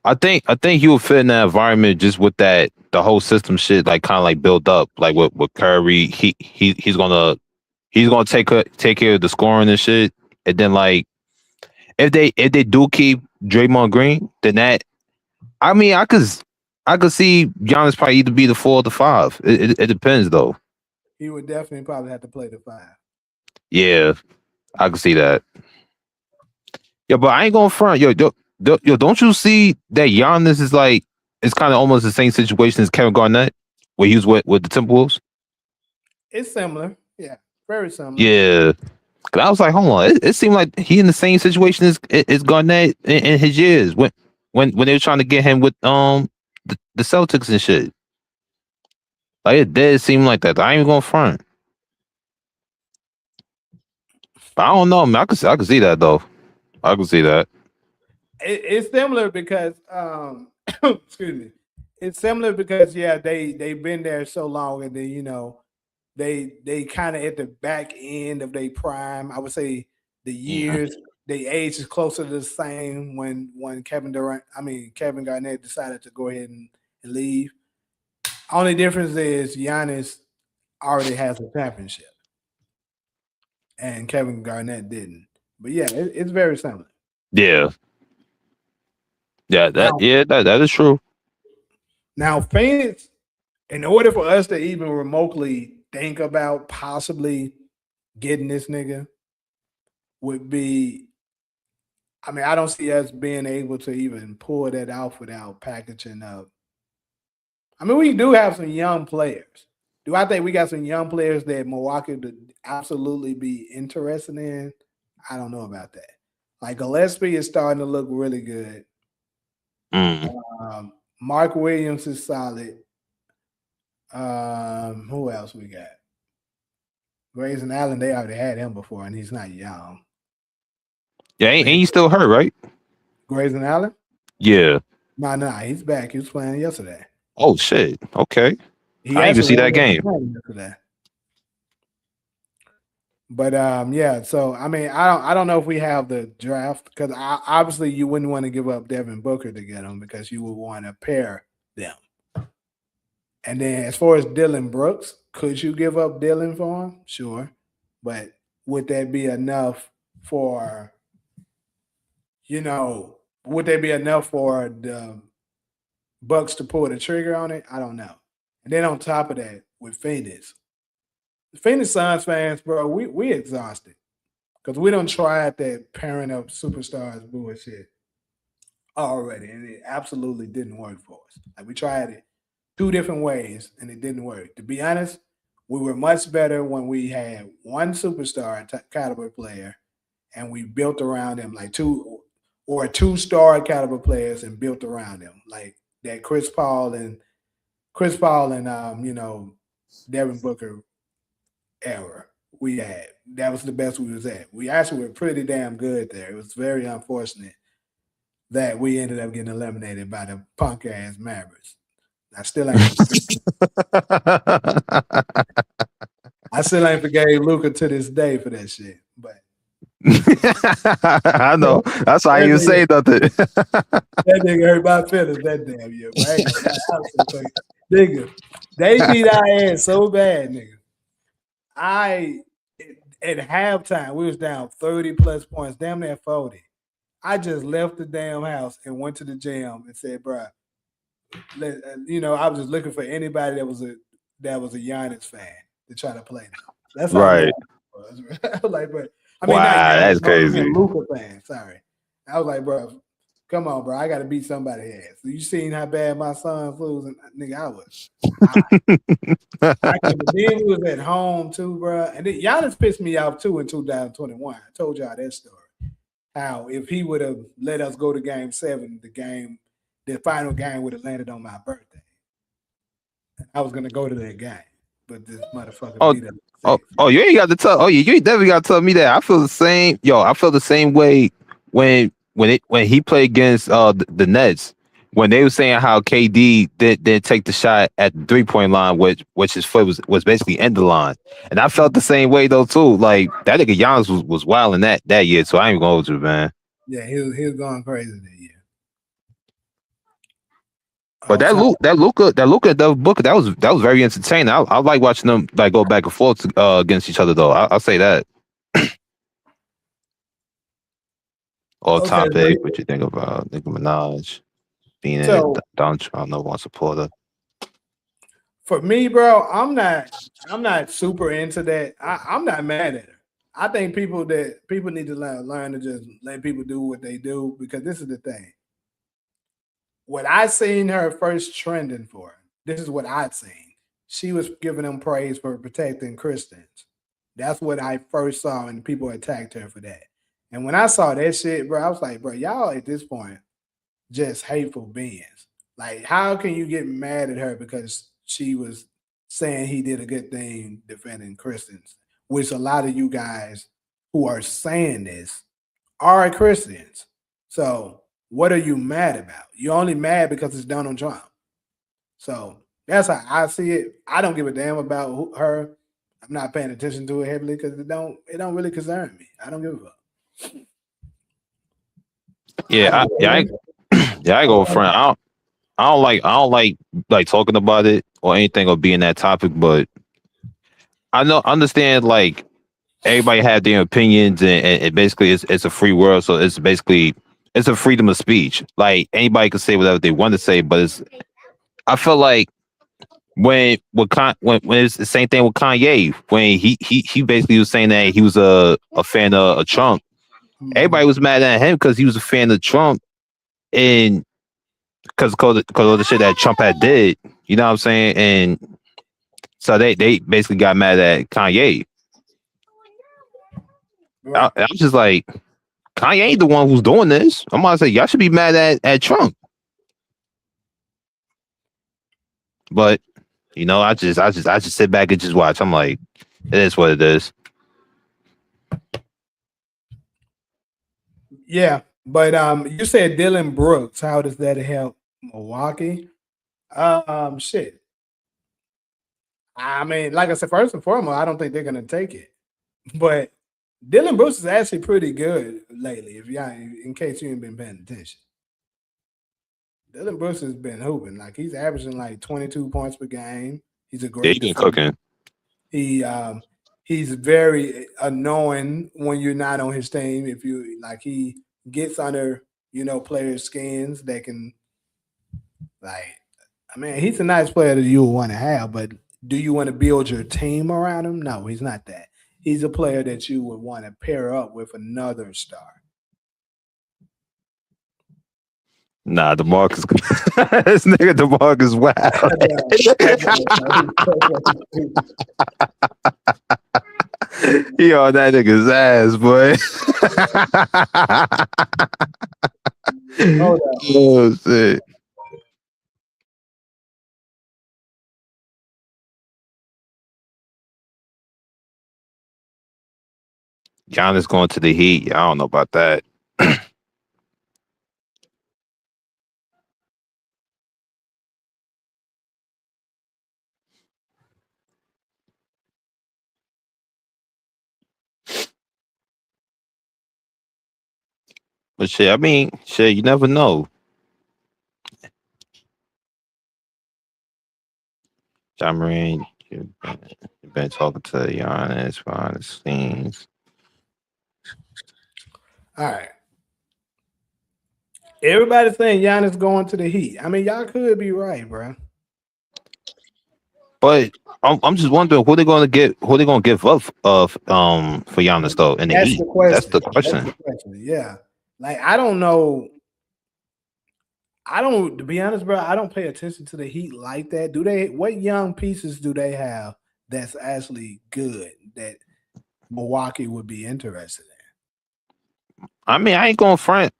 I think he would fit in that environment just with the whole system shit, like kind of like build up, like with Curry. He's gonna take care of the scoring and shit, and then like if they do keep Draymond Green, then I could see Giannis probably either be the 4 or the 5. It depends though. He would definitely probably have to play the 5. Yeah, I can see that. Yeah, but I ain't gonna front. Yo, don't you see that Giannis is like, it's kind of almost the same situation as Kevin Garnett, where he was with the Timberwolves? It's similar. Yeah, very similar. Yeah. Cause I was like, hold on, it seemed like he in the same situation as Garnett in his years when they were trying to get him with the Celtics and shit. Like it did seem like that. I ain't even gonna front. But I don't know, man. I could see that though. I could see that. It's similar because excuse me. It's similar because they've been there so long, and then they kind of at the back end of their prime. I would say the years, the age is closer to the same when Kevin Garnett decided to go ahead and leave. Only difference is Giannis already has a championship, and Kevin Garnett didn't. But yeah, it's very similar. Yeah. Yeah, that is true. Now, Phoenix, in order for us to even remotely think about possibly getting this nigga would be, I don't see us being able to even pull that off without packaging up. We do have some young players. Do I think we got some young players that Milwaukee would absolutely be interested in? I don't know about that. Like Gillespie is starting to look really good. Mark Williams is solid. Who else we got? Grayson Allen, they already had him before, and he's not young. Yeah, ain't he still hurt, right? Grayson Allen? Yeah. Nah, he's back. He was playing yesterday. Oh shit. Okay. I didn't even see that game. Yesterday. But yeah. So I mean, I don't know if we have the draft because obviously you wouldn't want to give up Devin Booker to get him because you would want to pair them. And then as far as Dylan Brooks, could you give up Dylan for him? Sure, but would that be enough for would that be enough for the Bucks to pull the trigger on it? I don't know. And then on top of that, with Phoenix, the Phoenix Suns fans, bro, we exhausted because we don't try at that pairing up superstars bullshit already, and it absolutely didn't work for us. Like we tried it two different ways, and it didn't work. To be honest, we were much better when we had one superstar caliber player, and we built around him like two-star caliber players and built around him like that Chris Paul and Devin Booker era we had. That was the best we was at. We actually were pretty damn good there. It was very unfortunate that we ended up getting eliminated by the punk ass Mavericks. I still ain't I still ain't forgave Luca to this day for that shit. But I know. That's why I even say nothing. that nigga hurt my feelings that damn year. But I ain't gonna lie. Nigga, they beat our ass so bad, nigga. At halftime, we was down 30 plus points, damn near 40. I just left the damn house and went to the gym and said, bro, I was just looking for anybody that was a Giannis fan to try to play them. That's how Right. was. I was like, bro, Wow, that's crazy. Luka fan, sorry. I was like, bro, come on, bro. I got to beat somebody ass. So you seen how bad my son's losing? Nigga, I was. Then we was at home too, bro. And then Giannis pissed me off too in 2021. I told y'all that story. How if he would have let us go to game 7, the final game would have landed on my birthday. I was gonna go to that game, but this motherfucker beat us. You ain't got to tell. You ain't definitely got to tell me that. I feel the same. Yo, I feel the same way when he played against the Nets. When they were saying how KD did take the shot at the 3-point line, which his foot was basically end the line, and I felt the same way though too. Like that nigga Giannis was wild in that year, so I ain't gonna hold you, man. Yeah, he was going crazy that year. But that Luka Booker, that was very entertaining. I like watching them like go back and forth against each other though. I'll say that. Topic. What you think about Nicki Minaj being in Donald Trump supporter? For me, bro, I'm not super into that. I'm not mad at her. I think people need to learn to just let people do what they do because this is the thing. What I seen her first trending for, this is what I'd seen. She was giving them praise for protecting Christians. That's what I first saw, and people attacked her for that. And when I saw that shit, bro, I was like, bro, y'all at this point just hateful beings. Like, how can you get mad at her because she was saying he did a good thing defending Christians, which a lot of you guys who are saying this are Christians. So what are you mad about? You're only mad because it's Donald Trump. So that's how I see it. I don't give a damn about her. I'm not paying attention to it heavily because it don't really concern me. I don't give a fuck. Yeah, I go front. I don't like talking about it or anything or being that topic, but understand like everybody have their opinions and basically it's a free world, so it's a freedom of speech. Like anybody can say whatever they want to say, but I feel like when it's the same thing with Kanye when he basically was saying that he was a fan of Trump. Everybody was mad at him because he was a fan of Trump and because of the shit that Trump had did. You know what I'm saying? And so they basically got mad at Kanye. Right. I was just like, Kanye ain't the one who's doing this. I'm gonna say y'all should be mad at Trump. But I just sit back and just watch. I'm like, it is what it is. Yeah, but you said Dylan Brooks. How does that help Milwaukee? Shit. I mean, like I said, first and foremost, I don't think they're gonna take it. But Dylan Brooks is actually pretty good lately. In case you ain't been paying attention, Dylan Brooks has been hooping. Like he's averaging like 22 points per game. He's a Yeah, he great been defender. cooking. He's very annoying when you're not on his team. If you like, he gets under players' skins. That can I mean, he's a nice player that you would want to have, but do you want to build your team around him? No, he's not that. He's a player that you would want to pair up with another star. Nah, DeMarcus. This nigga DeMarcus wow. He on that nigga's ass, boy. Oh shit. Giannis going to the Heat. I don't know about that. But shit, I mean, shit, you never know. John Moran, you've been talking to Giannis behind the scenes. All right. Everybody's saying Giannis going to the Heat. I mean, y'all could be right, bro. But I'm just wondering who they going to get. Who they going to give up for Giannis though in the That's Heat? the question. That's the question. That's the question. Yeah. Like I don't know. To be honest, bro, I don't pay attention to the Heat like that. What young pieces do they have that's actually good that Milwaukee would be interested in? I mean, I ain't going front.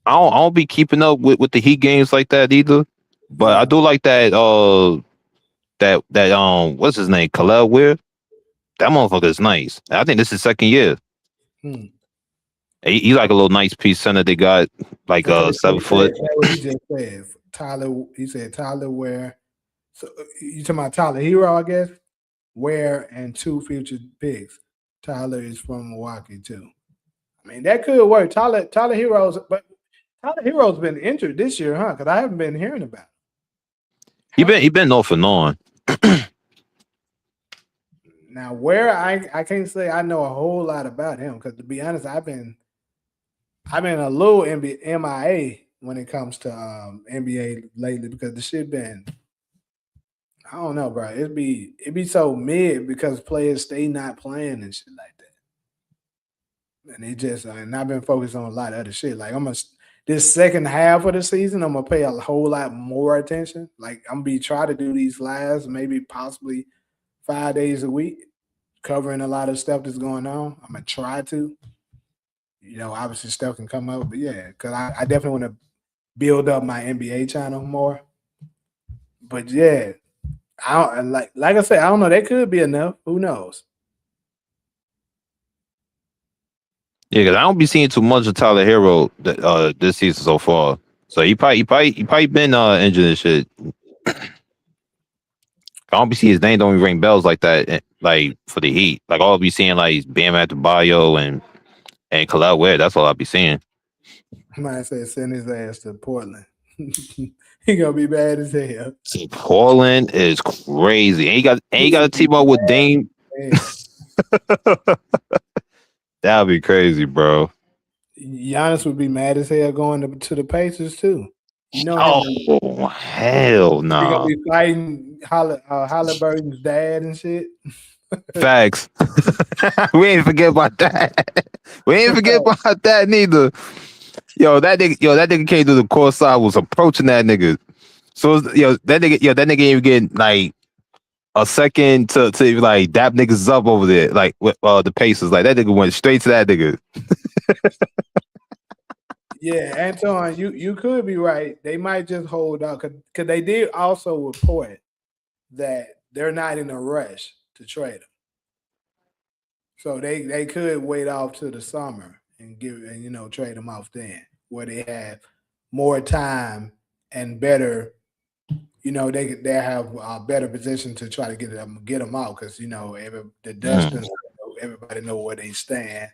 I don't be keeping up with the Heat games like that either. But I do like that. What's his name? Khalil Weir. That motherfucker is nice. I think this is his second year. He's like a little nice piece center. They got like 7 foot. That's what he just said. He said Tyler Ware. So you talking about Tyler Hero, I guess? Ware and 2 future picks. Tyler is from Milwaukee too. I mean, that could work. Tyler Hero's been injured this year, huh? Because I haven't been hearing about it. He been off and on. Now, Ware I can't say I know a whole lot about him because to be honest, I've been a little MIA when it comes to NBA lately because the shit been, I don't know, bro. It be so mid because players stay not playing and shit like that. And and I've been focused on a lot of other shit. Like this second half of the season, I'm gonna pay a whole lot more attention. Like I'm gonna try to do these lives, maybe possibly 5 days a week, covering a lot of stuff that's going on. I'm gonna try to. Obviously stuff can come up, but yeah, because I definitely want to build up my NBA channel more. But yeah, like I said, I don't know. That could be enough. Who knows? Yeah, because I don't be seeing too much of Tyler Hero this season so far. So he probably been injured and shit. I don't be seeing his name don't even ring bells like that, like for the Heat. Like I'll be seeing like Bam Adebayo and Khalil Ware. That's all I'll be seeing. Might say send his ass to Portland. He gonna be bad as hell. See, Portland is crazy. Ain't got to team up with Dame. That'd be crazy, bro. Giannis would be mad as hell going to the Pacers too. Oh hell no! He gonna be fighting Halliburton's dad and shit. Facts. We ain't forget about that. We ain't forget about that neither. That nigga came to the court side, was approaching that nigga. So that nigga ain't getting like a second to like dap niggas up over there, like with the Pacers. Like that nigga went straight to that nigga. Yeah, Anton, you could be right. They might just hold out because they did also report that they're not in a rush to trade him. So they could wait off to the summer and trade him off then, where they have more time and better. They have a better position to try to get them out because the dust everybody know where they stand,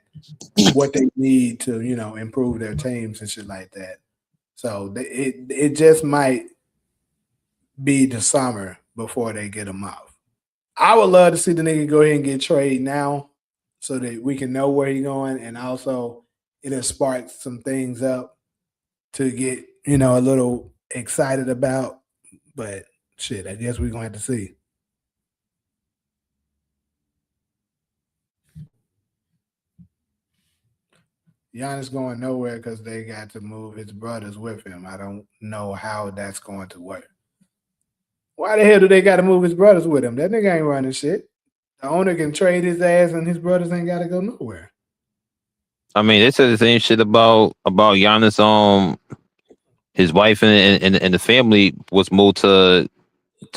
what they need to, improve their teams and shit like that. So it just might be the summer before they get him off. I would love to see the nigga go ahead and get traded now so that we can know where he's going, and also it'll spark some things up to get, a little excited about. But shit, I guess we're going to have to see. Giannis going nowhere because they got to move his brothers with him. I don't know how that's going to work. Why the hell do they got to move his brothers with him? That nigga ain't running shit. The owner can trade his ass and his brothers ain't got to go nowhere. I mean, they said the same shit about Giannis. His wife and the family was moved to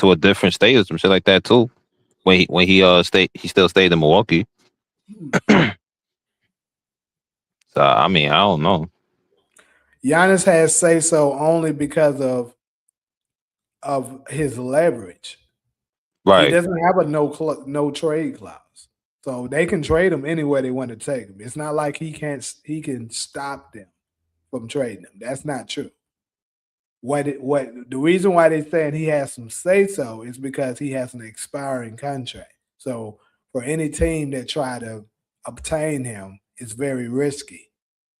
a different state or some shit like that too. When he still stayed in Milwaukee. So I mean, I don't know. Giannis has say so only because of his leverage. Right. He doesn't have a no trade clause, so they can trade him anywhere they want to take him. It's not like he can stop them from trading him. That's not true. The reason why they're saying he has some say so is because he has an expiring contract. So for any team that try to obtain him, it's very risky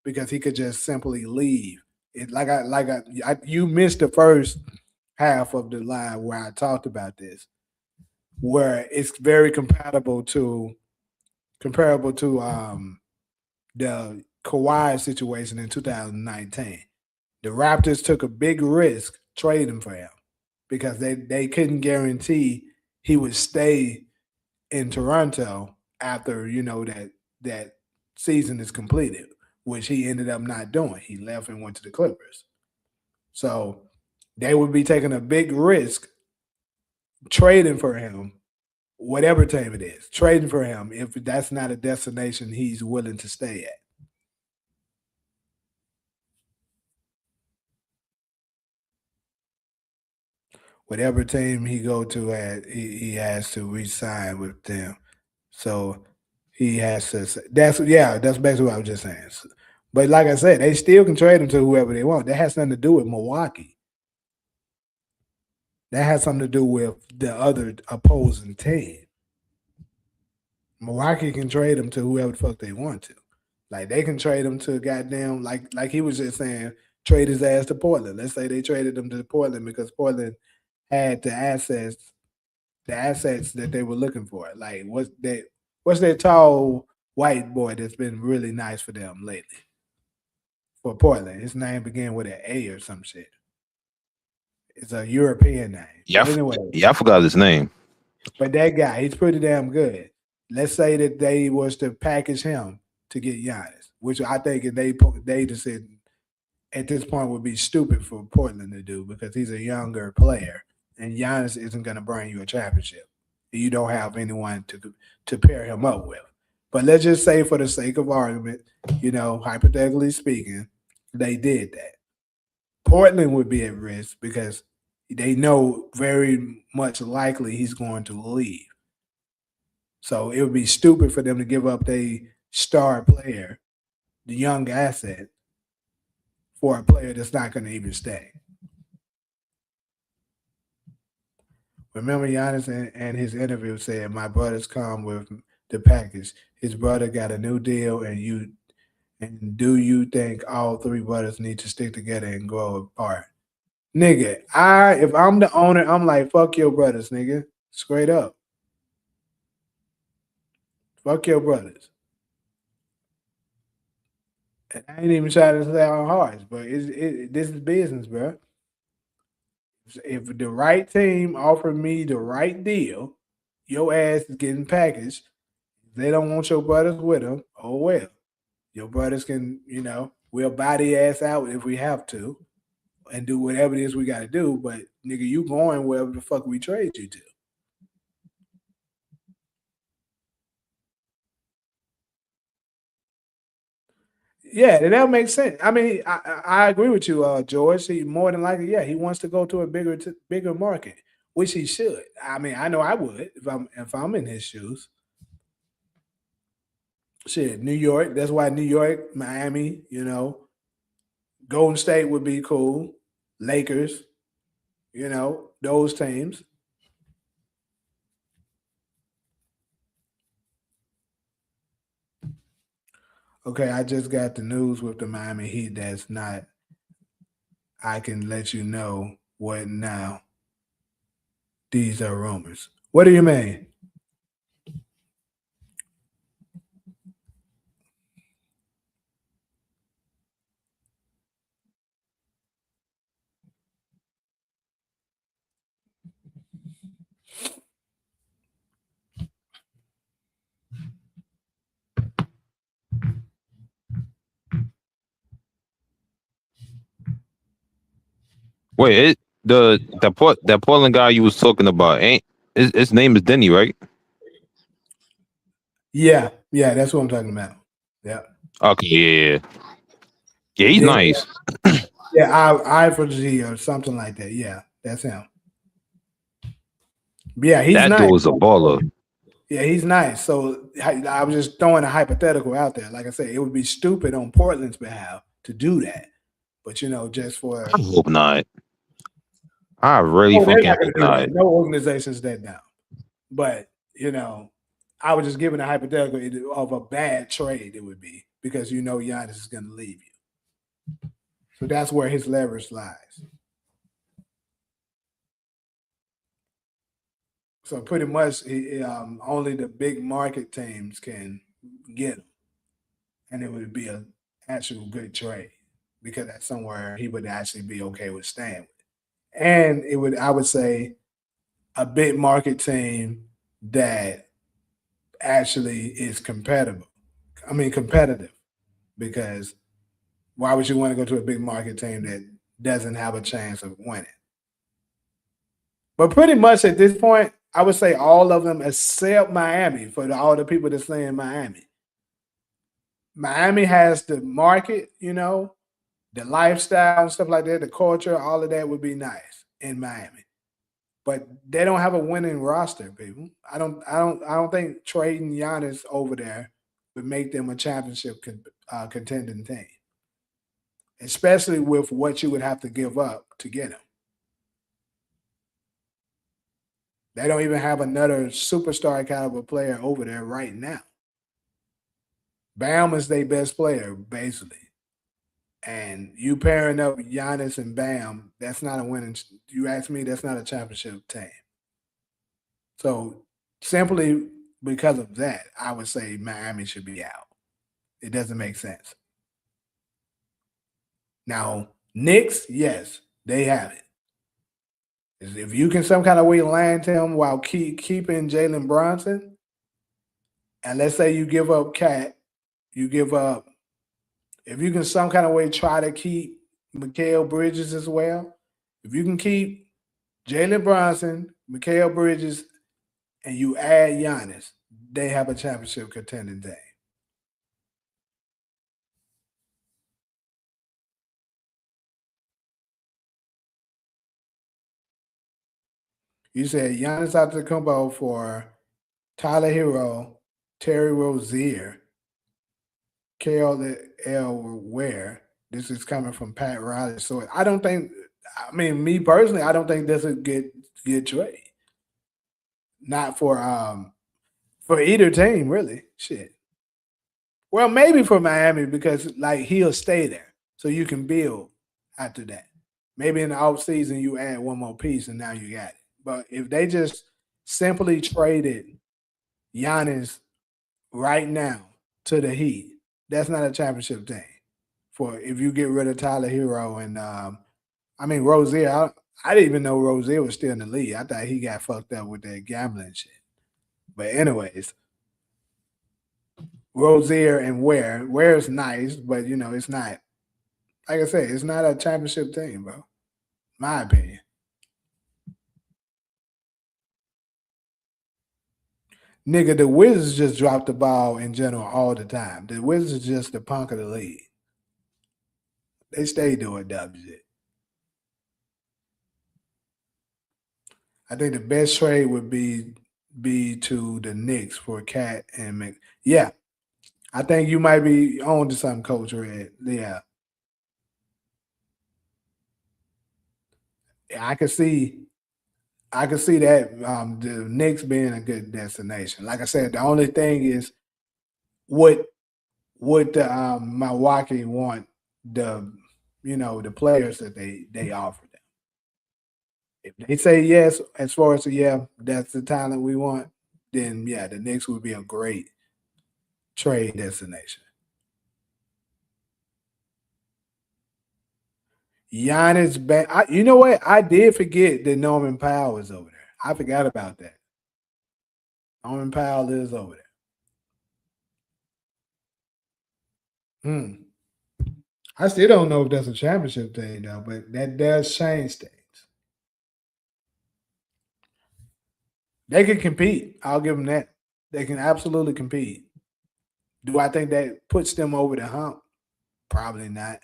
because he could just simply leave. You missed the first half of the line where I talked about this, where it's very comparable to the Kawhi situation in 2019. The Raptors took a big risk trading for him because they couldn't guarantee he would stay in Toronto after that season is completed, which he ended up not doing. He left and went to the Clippers. So they would be taking a big risk trading for him, whatever team it is, trading for him if that's not a destination he's willing to stay at. Whatever team he go to he has to re-sign with them. So he has to. That's basically what I was just saying. But like I said, they still can trade him to whoever they want. That has nothing to do with Milwaukee. That has something to do with the other opposing team. Milwaukee can trade him to whoever the fuck they want to. Like they can trade him to goddamn like he was just saying, trade his ass to Portland. Let's say they traded him to Portland because Portland had the assets that they were looking for. Like what's that tall white boy that's been really nice for them lately? For Portland. His name began with an A or some shit. It's a European name. Yeah, but anyway. I forgot his name. But that guy, he's pretty damn good. Let's say that they was to package him to get Giannis, which I think they decision at this point would be stupid for Portland to do because he's a younger player. And Giannis isn't going to bring you a championship. You don't have anyone to pair him up with. But let's just say, for the sake of argument, hypothetically speaking, they did that. Portland would be at risk because they know very much likely he's going to leave. So it would be stupid for them to give up their star player, the young asset, for a player that's not going to even stay. Remember, Giannis and his interview said, "My brothers come with the package. His brother got a new deal, and do you think all three brothers need to stick together and grow apart?" Nigga, if I'm the owner, I'm like, fuck your brothers, nigga. Straight up. Fuck your brothers. And I ain't even trying to sound harsh, but this is business, bro. If the right team offered me the right deal, your ass is getting packaged. If they don't want your brothers with them, oh well. Your brothers can, we'll buy the ass out if we have to and do whatever it is we got to do. But, nigga, you going wherever the fuck we trade you to. Yeah, that makes sense. I mean, I agree with you, George. He more than likely, he wants to go to a bigger market, which he should. I mean, I know I would if I'm in his shoes. Shit, New York. That's why New York, Miami, Golden State would be cool. Lakers, those teams. Okay, I just got the news with the Miami Heat. That's not. I can let you know what now. These are rumors. What do you mean? Wait, that Portland guy you was talking about ain't his name is Denny, right? Yeah, that's what I'm talking about. Yeah, Okay, yeah, he's yeah, nice. I for G or something like that. Yeah, that's him. Yeah, he's That nice. dude is a baller. Yeah, he's nice. So I was just throwing a hypothetical out there. Like I said, it would be stupid on Portland's behalf to do that. But just for I hope not. I really they're fucking not going hope to do not. that. No organization's that down. But I was just giving a hypothetical of a bad trade. It would be because Giannis is going to leave you. So that's where his leverage lies. So pretty much, only the big market teams can get him, and it would be an actual good trade because that's somewhere he would actually be okay with staying with. And it would, I would say, a big market team that actually is competitive. I mean, competitive because why would you want to go to a big market team that doesn't have a chance of winning? But pretty much at this point, I would say all of them except Miami for all the people that stay in Miami. Miami has the market, the lifestyle and stuff like that, the culture, all of that would be nice in Miami. But they don't have a winning roster, people. I don't think trading Giannis over there would make them a championship contending team, especially with what you would have to give up to get him. They don't even have another superstar caliber player over there right now. Bam is their best player, basically. And you pairing up Giannis and Bam, that's not a winning. You ask me, that's not a championship team. So simply because of that, I would say Miami should be out. It doesn't make sense. Now, Knicks, yes, they have it. If you can some kind of way land him while keeping Jalen Brunson, and let's say you give up Cat, you give up. If you can some kind of way try to keep Mikal Bridges as well, if you can keep Jalen Brunson, Mikal Bridges, and you add Giannis, they have a championship contending team. You said Giannis Antetokounmpo for Tyler Hero, Terry Rozier, KL Ware. This is coming from Pat Riley. So I don't think. I mean, me personally, I don't think this is a good trade. Not for either team, really. Shit. Well, maybe for Miami because like he'll stay there, so you can build after that. Maybe in the off season you add one more piece and now you got it. But if they just simply traded Giannis right now to the Heat, that's not a championship team. For if you get rid of Tyler Hero and I mean Rozier, I didn't even know Rozier was still in the league. I thought he got fucked up with that gambling shit. But anyways, Rozier and Ware's nice, but it's not like I said, it's not a championship team, bro. My opinion. Nigga, the Wizards just drop the ball in general all the time. The Wizards just the punk of the league. They stay doing dumb shit. I think the best trade would be to the Knicks for Cat and Mc. Yeah, I think you might be on to something, Coach Red. Yeah. I can see that the Knicks being a good destination. Like I said, the only thing is what would the Milwaukee want the the players that they offer them. If they say yes, as far as that's the talent we want, then yeah, the Knicks would be a great trade destination. Giannis, you know what? I did forget that Norman Powell is over there. I forgot about that. Norman Powell is over there. I still don't know if that's a championship thing though, but that does change things. They can compete. I'll give them that. They can absolutely compete. Do I think that puts them over the hump? Probably not.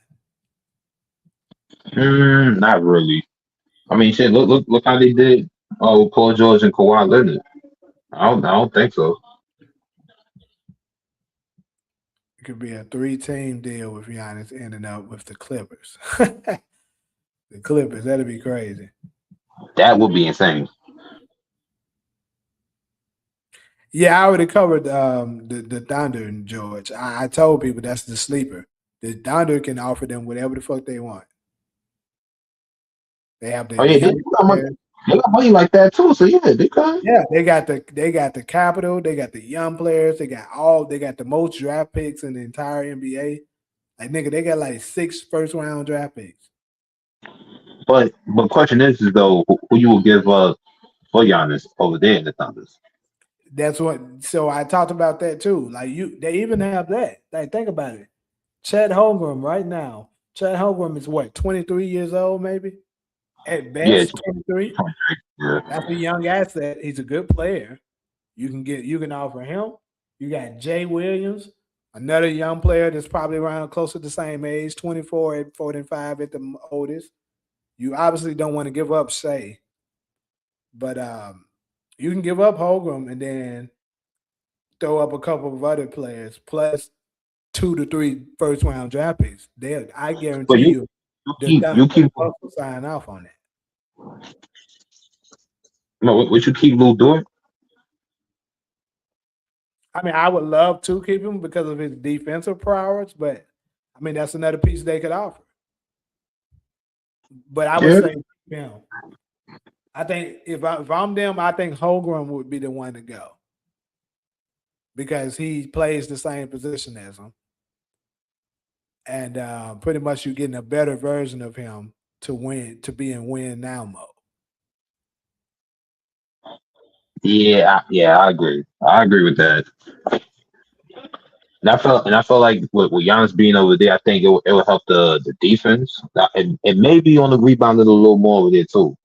Not really. I mean, shit. Look how they did. Oh, Paul George and Kawhi Leonard. I don't think so. It could be a 3-team deal with Giannis ending up with the Clippers. The Clippers, that'd be crazy. That would be insane. Yeah, I already covered the Thunder and George. I told people that's the sleeper. The Thunder can offer them whatever the fuck they want. They have the Oh yeah, young players. they got money like that too. So yeah, they can. Yeah, they got the capital, they got the young players, they got the most draft picks in the entire NBA. Like nigga, they got like 6 first-round draft picks. But question is though, who you will give up for Giannis over there in the Thunders? That's what. So I talked about that too. Like they even have that. Like think about it. Chad Holmgren right now. Chad Holmgren is what 23 years old, maybe at Yeah, best 23. yeah. That's a young asset. He's a good player. You can offer him. You got Jay Williams, another young player that's probably around close to the same age, 24 at 45 at the oldest. You obviously don't want to give up Shea, but you can give up Holgram and then throw up a couple of other players plus 2 to 3 first-round draft picks. I But guarantee you you, you the keep Thunder you keep will sign off on that. no, what you keep Lou doing? I mean, I would love to keep him because of his defensive prowess, but I mean that's another piece they could offer. But I would Yeah. say him. I think if I'm them, I think Holgram would be the one to go because he plays the same position as him, and pretty much you're getting a better version of him to be in win now mode. Yeah, I agree. I agree with that. And I felt like with Giannis being over there, I think it will help the defense. And maybe on the rebound a little more over there too.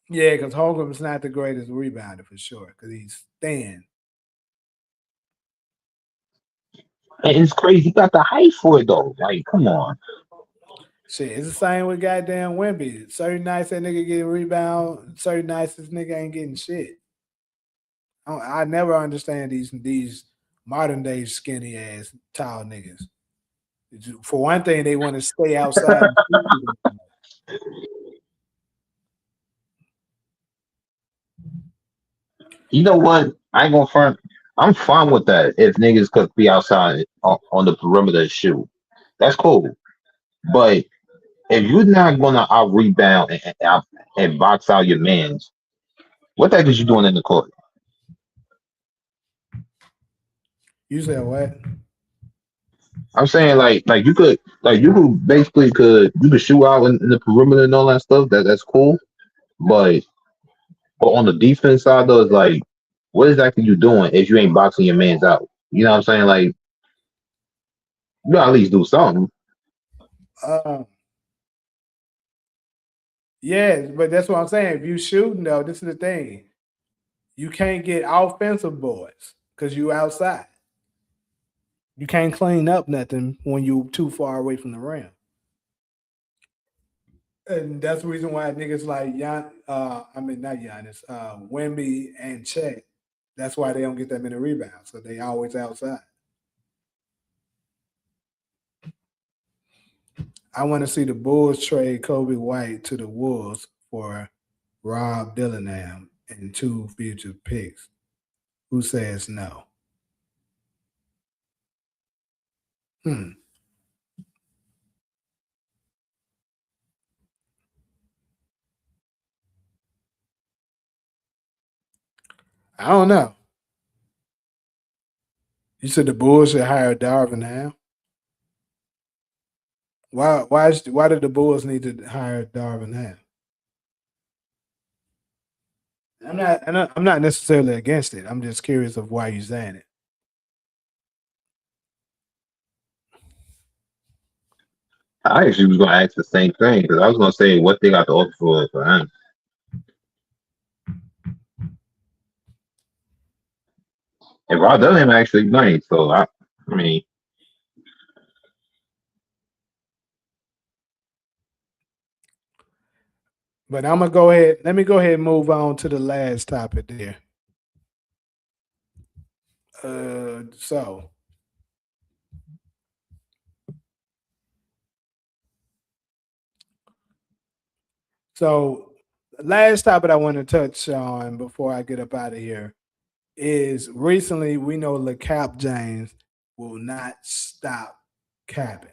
Yeah, because Holgram's not the greatest rebounder for sure because he's thin. And it's crazy. He got the height for it though. Like, come on. Shit, it's the same with goddamn Wemby. Certain nights that nigga getting rebound, certain nights this nigga ain't getting shit. I never understand these modern day skinny ass tall niggas. For one thing, they want to stay outside. You know what? I ain't gonna front. I'm fine with that if niggas could be outside on the perimeter and shoot. That's cool. But if you're not gonna out rebound and box out your mans, what the heck is you doing in the court? You said what? I'm saying you could basically you could shoot out in the perimeter and all that stuff. That's cool. But on the defense side though, it's like what exactly you doing if you ain't boxing your mans out? You know what I'm saying? Like you gotta at least do something. Um, yeah, but that's what I'm saying. If you shooting though, this is the thing. You can't get offensive boards because you outside. You can't clean up nothing when you too far away from the rim. And that's the reason why niggas like not Giannis, Wemby and Chet. That's why they don't get that many rebounds. So they always outside. I want to see the Bulls trade Kobe White to the Wolves for Rob Dillingham and 2 future picks. Who says no? Hmm. I don't know. You said the Bulls should hire Darvin Ham. Why did the Bulls need to hire Darvin Ham? I'm not necessarily against it. I'm just curious of why you're saying it. I actually was gonna ask the same thing because I was gonna say what they got to offer for him. And Rob Dunham actually nice, so I mean, But I'm gonna go ahead. Let me go ahead and move on to the last topic there. So so the last topic I want to touch on before I get up out of here is recently we know LeCap James will not stop capping.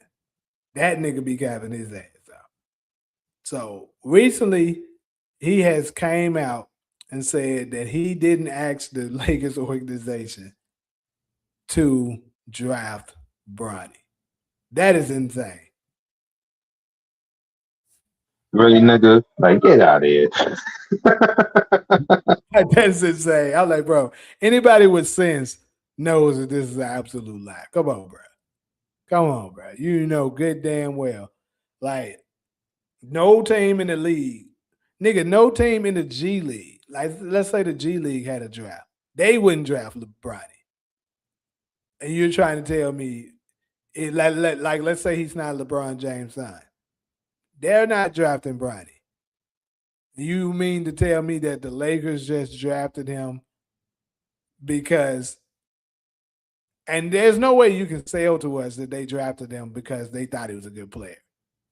That nigga be capping his ass out. So recently he has came out and said that he didn't ask the Lakers organization to draft Bronny. That is insane. really, nigga, like get out of here. That's insane. I'm like, bro, anybody with sense knows that this is an absolute lie. Come on, bro. Come on, bro. You know good damn well. Like, no team in the league, nigga, no team in the G League. Like, let's say the G League had a draft. They wouldn't draft LeBron. And you're trying to tell me, like, let's say he's not LeBron James' son. They're not drafting Bronny. You mean to tell me that the Lakers just drafted him because, and there's no way you can sell to us that they drafted him because they thought he was a good player.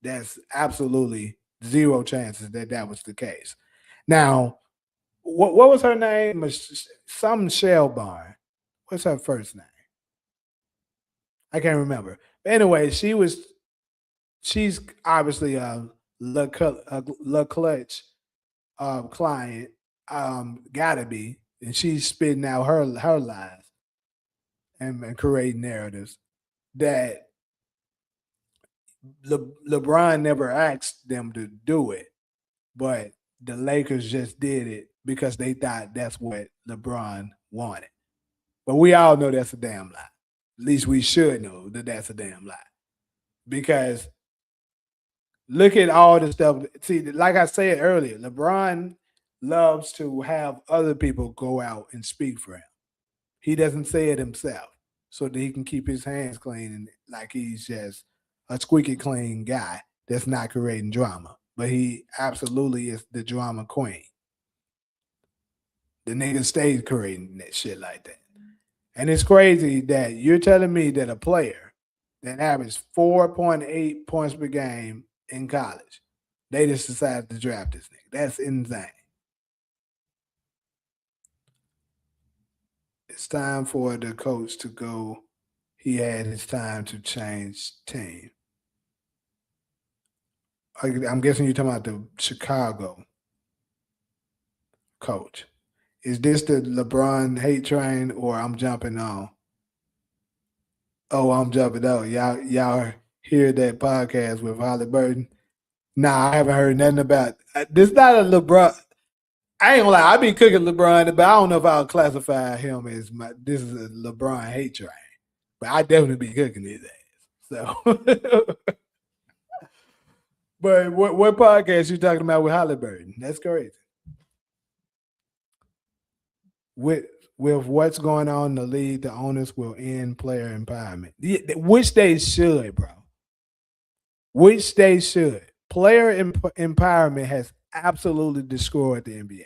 That's absolutely zero chances that that was the case. Now, what was her name? Some Shelbar. What's her first name? I can't remember. But anyway, she's obviously a Le Clutch client, gotta be, and she's spitting out her lies and creating narratives that LeBron never asked them to do it, but the Lakers just did it because they thought that's what LeBron wanted. But we all know that's a damn lie. At least we should know that that's a damn lie because look at all the stuff. See, like I said earlier, LeBron loves to have other people go out and speak for him. He doesn't say it himself so that he can keep his hands clean and like he's just a squeaky clean guy that's not creating drama. But he absolutely is the drama queen. The nigga stays creating that shit like that. And it's crazy that you're telling me that a player that averaged 4.8 points per game in college, they just decided to draft this nigga. That's insane. It's time for the coach to go. He had his time to change team. I'm guessing you're talking about the Chicago coach. Is this the LeBron hate train or I'm jumping on? Oh, I'm jumping on. Y'all hear that podcast with Holly Burton? Nah, I haven't heard nothing about this. Not a LeBron. I ain't gonna lie. I be cooking LeBron, but I don't know if I'll classify him as my. This is a LeBron hate train, but I definitely be cooking his ass. So, but what podcast you talking about with Halliburton? That's crazy. With with what's going on in the league, the owners will end player empowerment, which they should, bro. Which they should. Player empowerment has absolutely destroyed the NBA.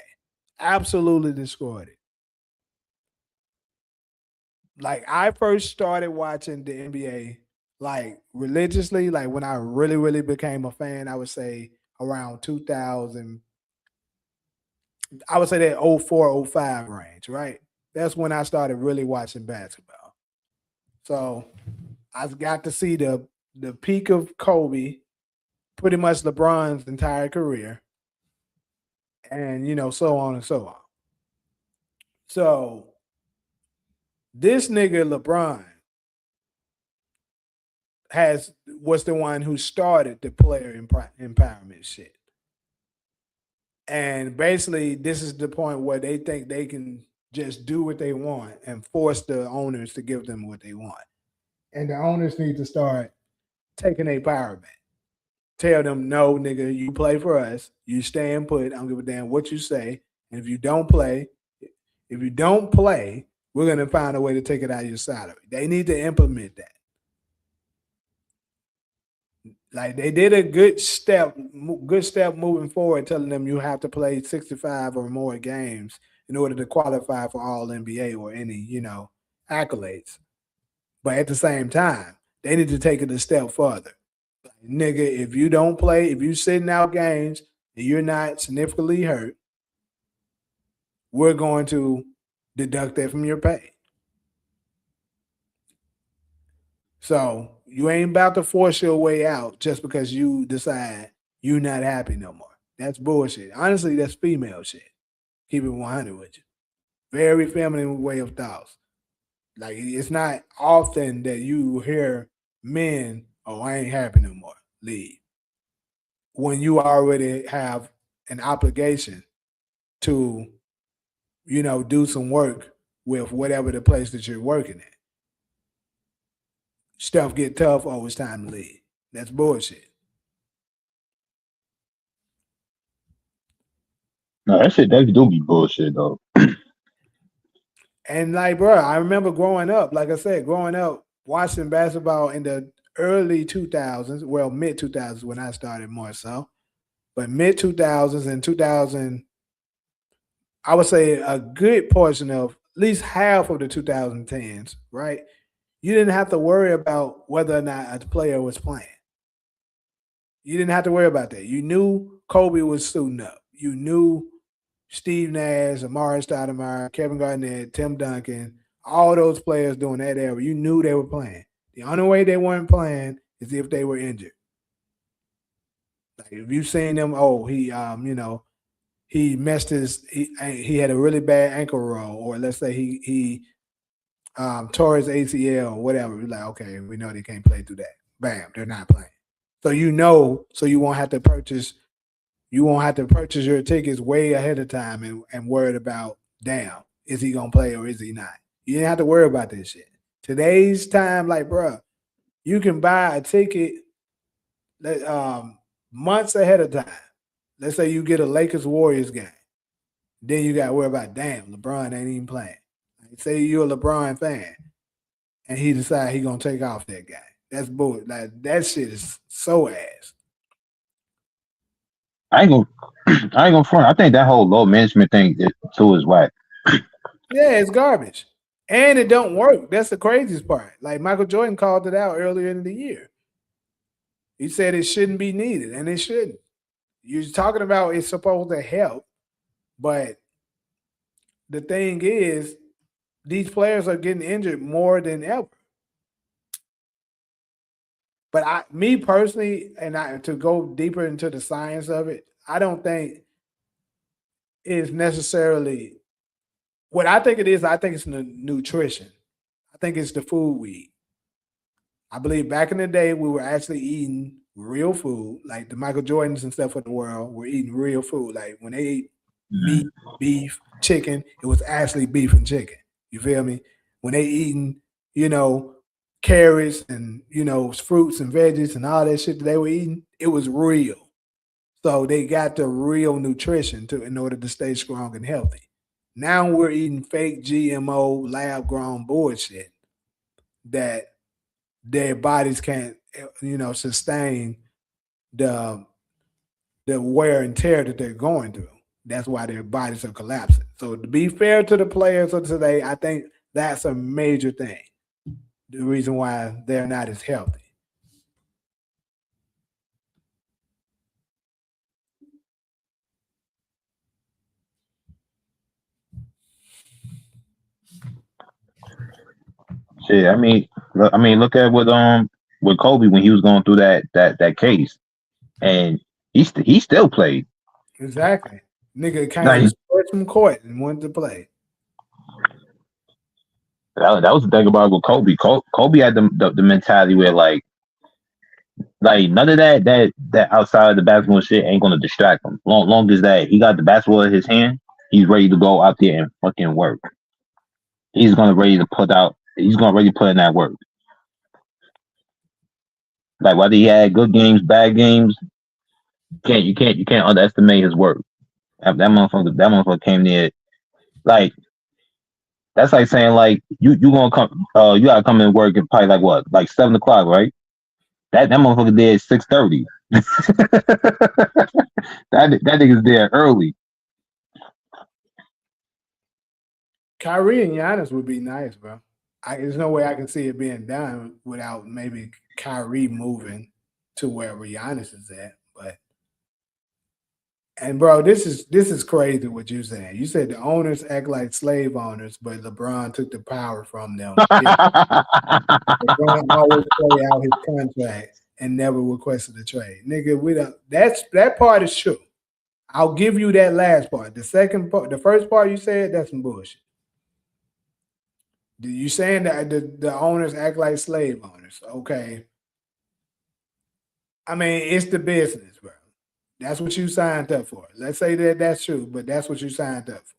Absolutely destroyed it. Like I first started watching the NBA like religiously, like when I really, really became a fan, I would say around 2000. I would say that 04, 05 range, right? That's when I started really watching basketball. So I got to see the peak of Kobe, pretty much LeBron's entire career, and so on and so on. So this nigga LeBron was the one who started the player empowerment shit. And basically, this is the point where they think they can just do what they want and force the owners to give them what they want. And the owners need to start taking their power back. Tell them, no, nigga, you play for us. You stay and put. I don't give a damn what you say. And if you don't play, we're gonna find a way to take it out of your salary. They need to implement that. Like they did a good step moving forward, telling them you have to play 65 or more games in order to qualify for all NBA or any, accolades. But at the same time, they need to take it a step further. Like, nigga, if you don't play, if you're sitting out games and you're not significantly hurt, we're going to deduct that from your pay. So you ain't about to force your way out just because you decide you're not happy no more. That's bullshit. Honestly, that's female shit. Keep it 100 with you. Very feminine way of thoughts. Like it's not often that you hear men, "Oh, I ain't happy no more," leave. When you already have an obligation to, do some work with whatever the place that you're working at. Stuff get tough, oh, it's time to leave. That's bullshit. No, that shit that do be bullshit though. And like, bro, I remember growing up, like I said, watching basketball in the early 2000s, well, mid 2000s when I started more so, but mid 2000s and 2000, I would say a good portion of at least half of the 2010s, right? You didn't have to worry about whether or not a player was playing. You didn't have to worry about that. You knew Kobe was suiting up. You knew Steve Nash, Amari Stoudemire, Kevin Garnett, Tim Duncan, all those players during that era. You knew they were playing. The only way they weren't playing is if they were injured. Like if you seen them, he messed he had a really bad ankle roll, or let's say he tore his ACL or whatever. We're like, okay, we know they can't play through that. Bam, they're not playing. So so you won't have to purchase your tickets way ahead of time and worried about, damn, is he gonna play or is he not? You didn't have to worry about this shit. Today's time, like, bro, you can buy a ticket months ahead of time. Let's say you get a Lakers Warriors game. Then you got to worry about, damn, LeBron ain't even playing. Like, say you're a LeBron fan and he decides he's going to take off that guy. That's bull. Like, that shit is so ass. I ain't gonna front. I think that whole low management thing too is whack. Yeah, it's garbage. And it don't work. That's the craziest part. Like Michael Jordan called it out earlier in the year. He said it shouldn't be needed, and it shouldn't. You're talking about it's supposed to help, but the thing is, these players are getting injured more than ever. But me personally, to go deeper into the science of it, I don't think it's necessarily what I think it is. I think it's the nutrition. I think it's the food we eat. I believe back in the day we were actually eating real food, like the Michael Jordans and stuff of the world were eating real food. Like when they ate meat, beef, chicken, it was actually beef and chicken. You feel me? When they eating, carrots and fruits and veggies and all that shit that they were eating, it was real. So they got the real nutrition in order to stay strong and healthy. Now we're eating fake GMO lab grown bullshit that their bodies can't sustain the wear and tear that they're going through. That's why their bodies are collapsing. So to be fair to the players of today, I think that's a major thing. The reason why they're not as healthy. Shit, look at with Kobe when he was going through that case, and he still played. Exactly. Nigga came Like straight from court and wanted to play. that was the thing about with Kobe. Kobe had the mentality where like none of that outside of the basketball shit ain't gonna distract him. Long as that he got the basketball in his hand, he's ready to go out there and fucking work. He's gonna ready to put out. He's gonna ready to put in that work. Like whether he had good games, bad games, you can't underestimate his work. That motherfucker came there. Like that's like saying like you gonna come you gotta come and work at probably like what, like 7 o'clock, right? That motherfucker there at 6:30. that nigga's there early. Kyrie and Giannis would be nice, bro. There's no way I can see it being done without maybe Kyrie moving to wherever Giannis is at. But and bro, this is crazy what you're saying. You said the owners act like slave owners, but LeBron took the power from them. LeBron always play out his contract and never requested a trade. Nigga, that part is true. I'll give you that last part. The second part, the first part you said, that's some bullshit. You saying that the owners act like slave owners? Okay. I mean, it's the business, bro. That's what you signed up for. Let's say that's true, but that's what you signed up for.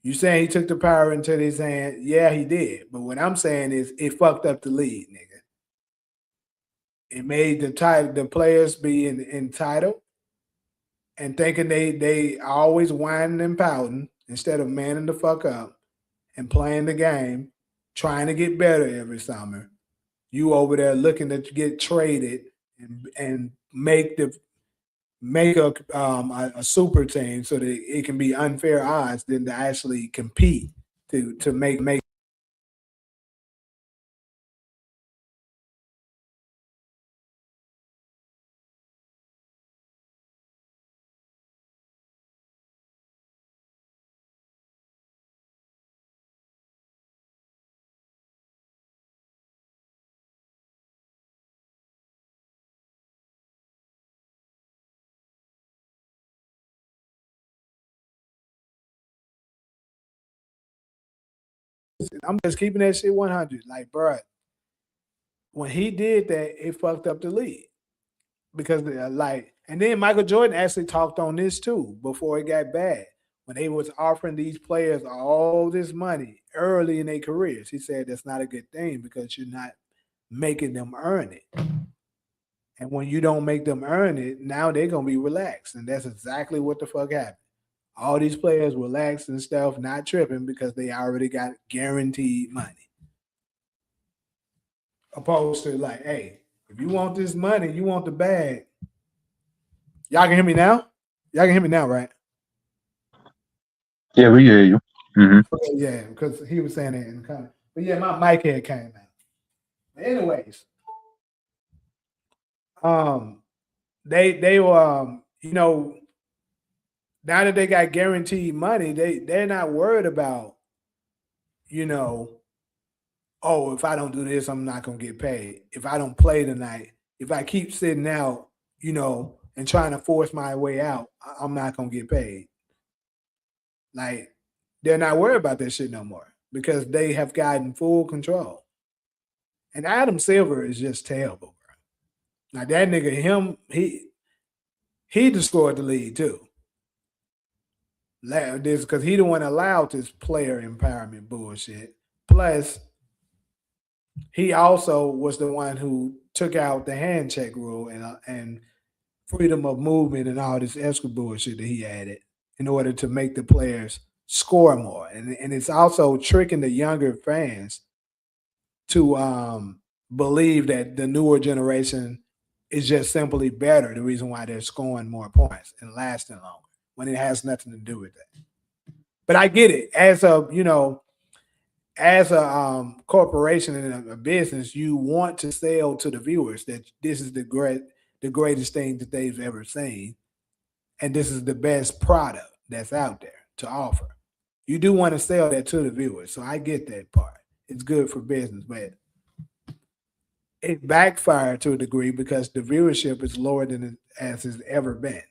You saying he took the power into his hand? Yeah, he did. But what I'm saying is it fucked up the league, nigga. It made the players be entitled and thinking they always whining and pouting instead of manning the fuck up and playing the game, trying to get better every summer. You over there looking to get traded and make a super team so that it can be unfair odds than to actually compete to make. I'm just keeping that shit 100. Like, bro, when he did that, it fucked up the league because and then Michael Jordan actually talked on this too before it got bad. When they was offering these players all this money early in their careers, he said that's not a good thing because you're not making them earn it. And when you don't make them earn it, now they're gonna be relaxed, and that's exactly what the fuck happened. All these players relaxed and stuff, not tripping because they already got guaranteed money. Opposed to like, hey, if you want this money, you want the bag. Y'all can hear me now? Y'all can hear me now, right? Yeah, we hear you. Mm-hmm. Okay, yeah, because he was saying it in the comment. But yeah, my mic had came out. But anyways, they were now that they got guaranteed money, they're not worried about, oh, if I don't do this, I'm not gonna get paid. If I don't play tonight, if I keep sitting out, and trying to force my way out, I'm not gonna get paid. Like, they're not worried about that shit no more because they have gotten full control. And Adam Silver is just terrible, bro. Now that nigga, he destroyed the league too. This because he the one allowed this player empowerment bullshit. Plus, he also was the one who took out the hand check rule and freedom of movement and all this extra bullshit that he added in order to make the players score more. And it's also tricking the younger fans to believe that the newer generation is just simply better. The reason why they're scoring more points and lasting longer when it has nothing to do with that. But I get it. As a corporation and a business, you want to sell to the viewers that this is the greatest thing that they've ever seen, and this is the best product that's out there to offer. You do want to sell that to the viewers, so I get that part. it's good for business, but it backfired to a degree because the viewership is lower than it as it's ever been.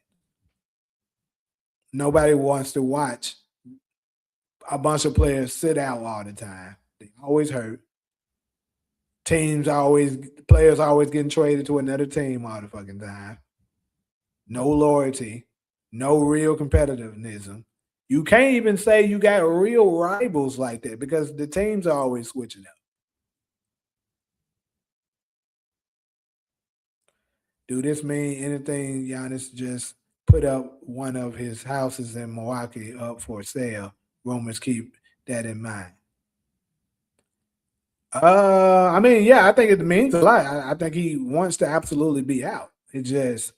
Nobody wants to watch a bunch of players sit out all the time. They always hurt. Players always getting traded to another team all the fucking time. No loyalty, no real competitiveness. You can't even say you got real rivals like that because the teams are always switching up. Do this mean anything? Giannis just put up one of his houses in Milwaukee up for sale. Rumors keep that in mind. I mean, yeah, I think it means a lot. I think he wants to absolutely be out. It just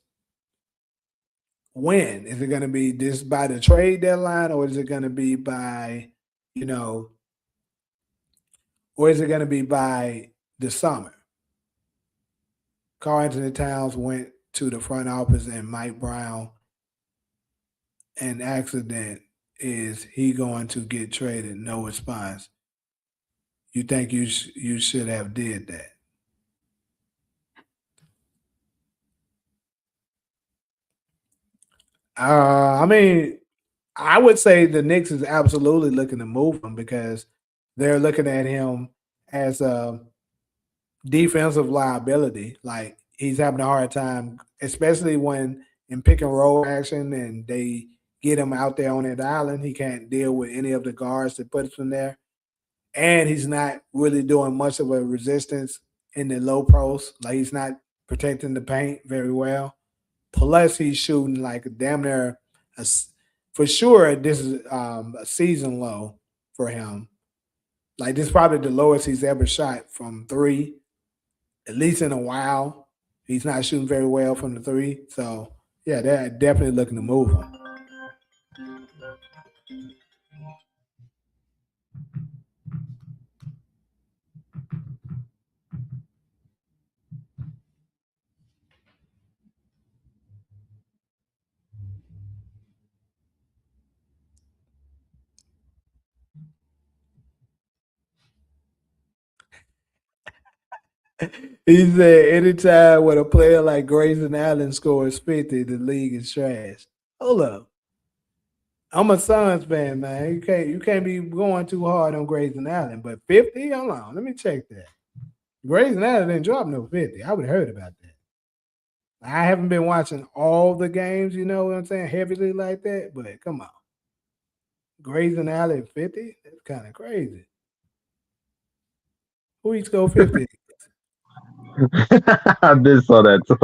when is it going to be this by the trade deadline, or is it going to be by, you know, or is it going to be by the summer? Karl Anthony Towns went to the front office and Mike Brown. An accident, is he going to get traded? No response. You think you should have did that? I mean, I would say the Knicks is absolutely looking to move him because they're looking at him as a defensive liability. Like he's having a hard time, especially when in pick and roll action and they get him out there on that island. He can't deal with any of the guards that puts him there. And he's not really doing much of a resistance in the low post. Like he's not protecting the paint very well. Plus, he's shooting like damn near for sure. This is a season low for him. Like this is probably the lowest he's ever shot from three, at least in a while. He's not shooting very well from the three. So yeah, they're definitely looking to move him. He said, anytime when a player like Grayson Allen scores 50, the league is trash. Hold up. I'm a Suns fan, man. You can't be going too hard on Grayson Allen, but 50? Hold on. Let me check that. Grayson Allen didn't drop no 50. I would have heard about that. I haven't been watching all the games, you know what I'm saying, heavily like that, but come on. Grayson Allen 50? That's kind of crazy. Who he scored 50? I did saw that too.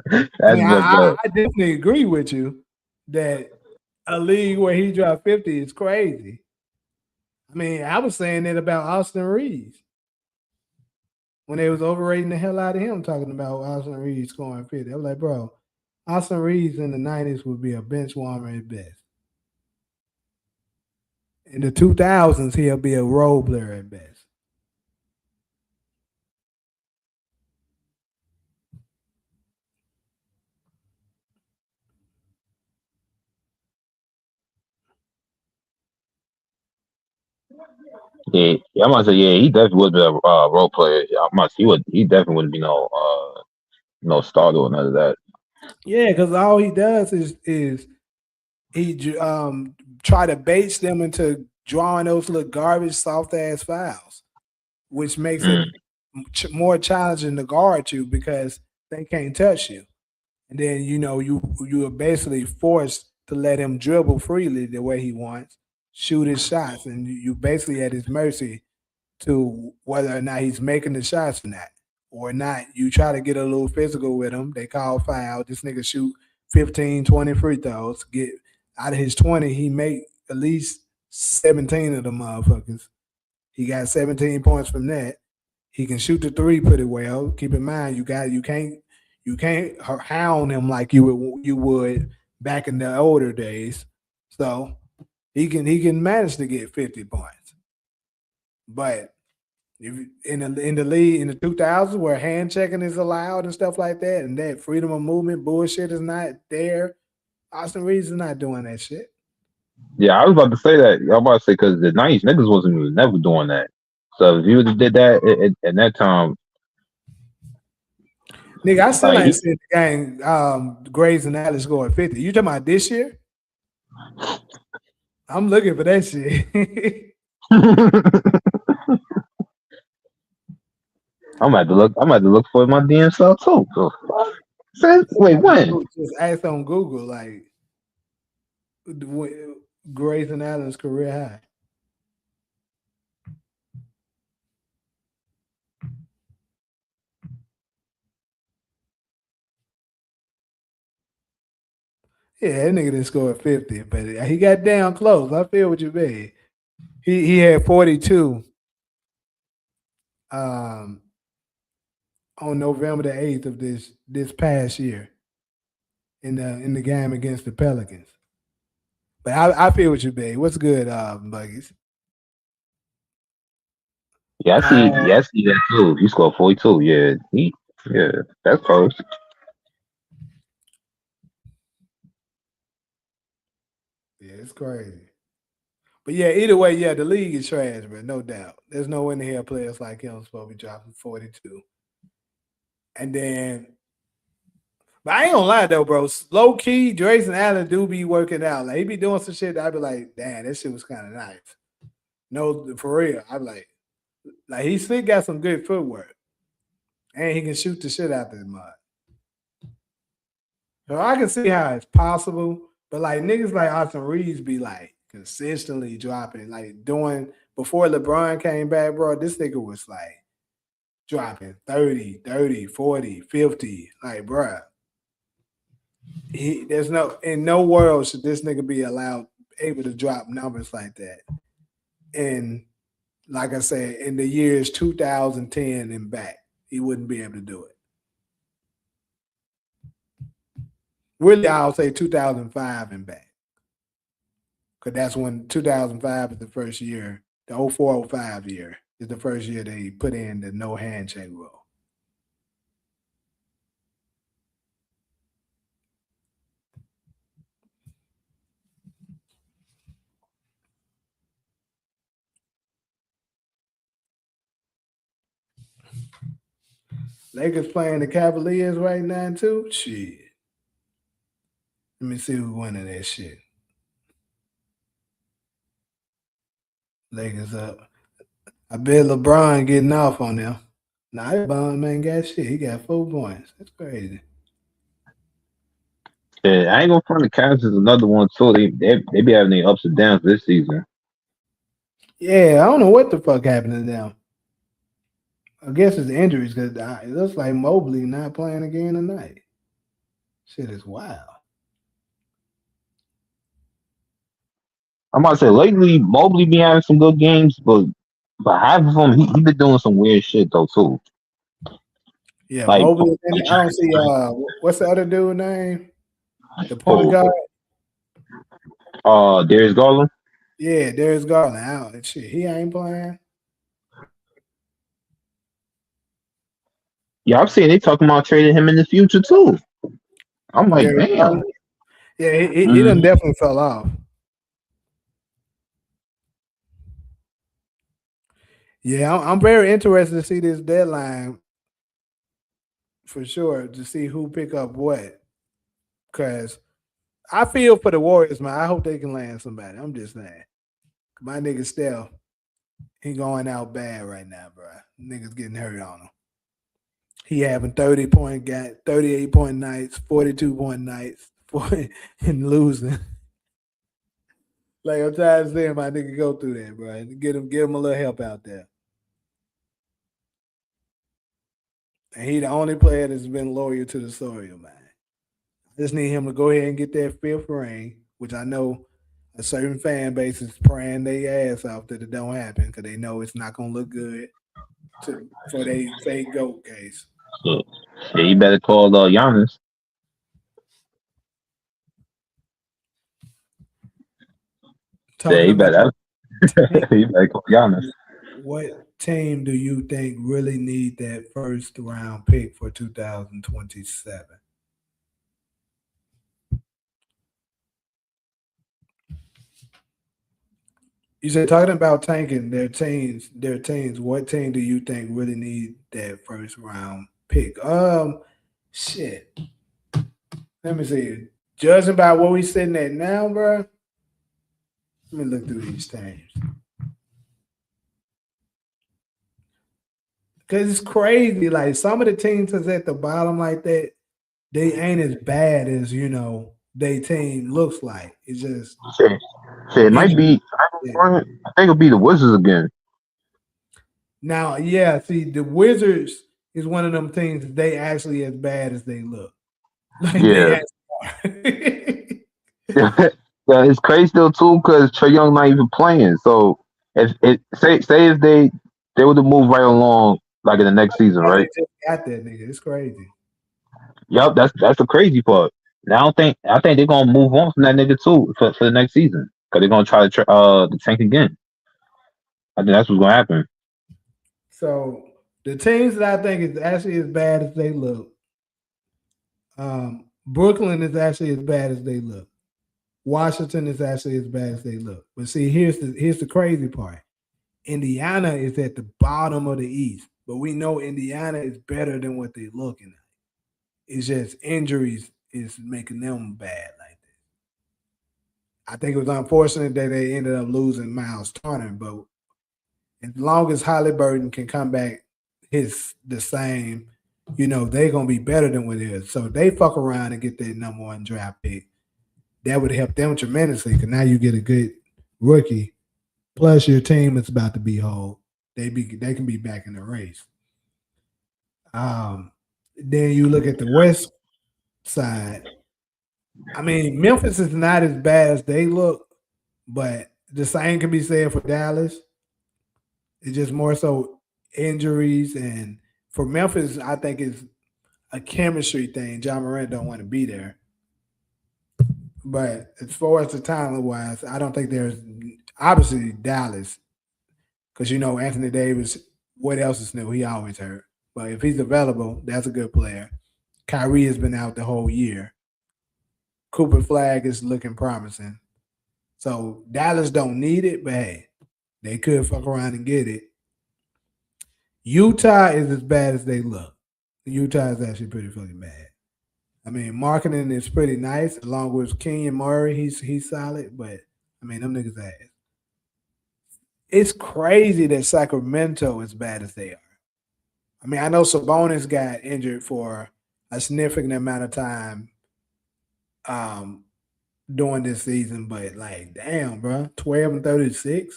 I That's mean, messed I, up. I definitely agree with you that a league where he dropped 50 is crazy. I mean, I was saying that about Austin Reeves when they was overrating the hell out of him, talking about Austin Reeves scoring 50. I was like, bro, Austin Reeves in the 90s would be a bench warmer at best. In the 2000s, he'll be a role player at best. Yeah, I'm gonna say yeah. He definitely would be a role player. I must. He definitely wouldn't be no starter or none of that. Yeah, because all he does is he try to bait them into drawing those little garbage, soft ass fouls, which makes it Mm. more challenging to guard you because they can't touch you. And then you are basically forced to let him dribble freely the way he wants, shoot his shots, and you basically at his mercy to whether or not he's making the shots or not. Or not. You try to get a little physical with him. They call foul. This nigga shoot 15, 20 free throws. Get out of his 20, he make at least 17 of them motherfuckers. He got 17 points from that. He can shoot the three pretty well. Keep in mind, you can't hound him like you would back in the older days. So he can manage to get 50 points. But if in the league in the 2000s where hand checking is allowed and stuff like that, and that freedom of movement bullshit is not there, Austin Reeves is not doing that shit. Yeah, I was about to say that. I was about to say because the '90s niggas wasn't even never doing that. So if you would have did that at that time, Nigga, I still like ain't seen the game. Grayson Allen scored 50. You talking about this year? I'm looking for that shit. I'm about to look. I'm about to look for my damn self too. The fuck? Wait, when? Just ask on Google, like, Grayson Allen's career high. Yeah, that nigga didn't score 50, but he got down close. I feel what you mean. He had 42 um, on November the 8th of this past year in the game against the Pelicans. But I feel what you mean. What's good, Buggies? Yeah, I see. Yeah, I see that too. He scored 42. Yeah, yeah, that's close. Yeah, it's crazy. But yeah, either way, yeah, the league is trash, but no doubt. There's no in the hell players like him supposed to be dropping 42. And then, but I ain't gonna lie though, bro. Low key, Drayson Allen do be working out. Like he be doing some shit that I be like, damn, that shit was kind of nice. No, for real. I be like he still got some good footwork. And he can shoot the shit out the mud. So I can see how it's possible, but like niggas like Austin Reeves be like consistently dropping, like doing before LeBron came back, bro. This nigga was like dropping 30, 40, 50. Like, bro, there's no in no world should this nigga be allowed able to drop numbers like that. And like I said, in the years 2010 and back, he wouldn't be able to do it. Really, I'll say 2005 and back. Because that's when 2005 is the first year, the 0405 year is the first year they put in the no handshake rule. Lakers playing the Cavaliers right now, too? Shit. Let me see who's winning that shit. Lakers up. I bet LeBron getting off on them. Nah, that bum man got shit. He got 4 points. That's crazy. Yeah, I ain't gonna front the Cavs is another one too. They be having their ups and downs this season. Yeah, I don't know what the fuck happened to them. I guess it's injuries because it looks like Mobley not playing again tonight. Shit is wild. I'm about to say lately Mobley be having some good games, but half of them he been doing some weird shit though too. Yeah, Like Mobley. I don't see. What's the other dude name? The point guard. Darius Garland. Yeah, Darius Garland out and shit. He ain't playing. Yeah, I'm saying they talking about trading him in the future too. I'm like, Darius damn. Garland. Yeah, he done definitely fell off. Yeah, I'm very interested to see this deadline for sure to see who pick up what. Cause I feel for the Warriors, man. I hope they can land somebody. I'm just saying. My nigga Steph, he going out bad right now, bro. Niggas getting hurt on him. He having 38 point nights, 42 point nights, and losing. Like I'm tired of seeing my nigga go through that, bro. Give him a little help out there. And he the only player that's been loyal to the Sawyer, man. I just need him to go ahead and get that 5th ring, which I know a certain fan base is praying their ass off that it don't happen because they know it's not gonna look good for their fake GOAT case. Yeah, you better call Giannis. Yeah, Talking you about better. You better call Giannis. what team do you think really need that first round pick for 2027? You said talking about tanking their teams. What team do you think really need that first round pick? Shit. Let me see. Judging by what we sitting at now, bro. Let me look through these teams. Cause it's crazy. Like some of the teams that's at the bottom like that, they ain't as bad as they team looks like. It's just Shit, it might be. I think it'll be the Wizards again. now, yeah. See, the Wizards is one of them teams that they actually as bad as they look. Like Yeah. they Yeah, it's crazy though too because Trae Young not even playing. So if it say if they would have moved right along like in the next season, they right? just got that nigga. It's crazy. Yup, that's the crazy part. Now I think they're gonna move on from that nigga too for the next season because they're gonna try to tank again. I think that's what's gonna happen. So the teams that I think is actually as bad as they look. Brooklyn is actually as bad as they look. Washington is actually as bad as they look. But see, here's the crazy part. Indiana is at the bottom of the East, but we know Indiana is better than what they're looking at. It's just injuries is making them bad like that. I think it was unfortunate that they ended up losing Miles Turner, but as long as Halliburton can come back the same, they're gonna be better than what it is. So if they fuck around and get their number one draft pick, that would help them tremendously because now you get a good rookie. Plus your team is about to be whole. They can be back in the race. Then you look at the West side. I mean, Memphis is not as bad as they look, but the same can be said for Dallas. It's just more so injuries, and for Memphis, I think it's a chemistry thing. John Morant don't want to be there. But as far as the talent wise, I don't think there's obviously Dallas because Anthony Davis. What else is new? He always hurt, but if he's available, that's a good player. Kyrie has been out the whole year. Cooper Flag is looking promising. So Dallas don't need it, but hey, they could fuck around and get it. Utah is as bad as they look. Utah is actually pretty fucking bad. I mean, marketing is pretty nice, along with Kenyon Murray. He's solid, but I mean, them niggas ass. It's crazy that Sacramento is bad as they are. I mean, I know Sabonis got injured for a significant amount of time during this season, but like, damn, bro, 12-36.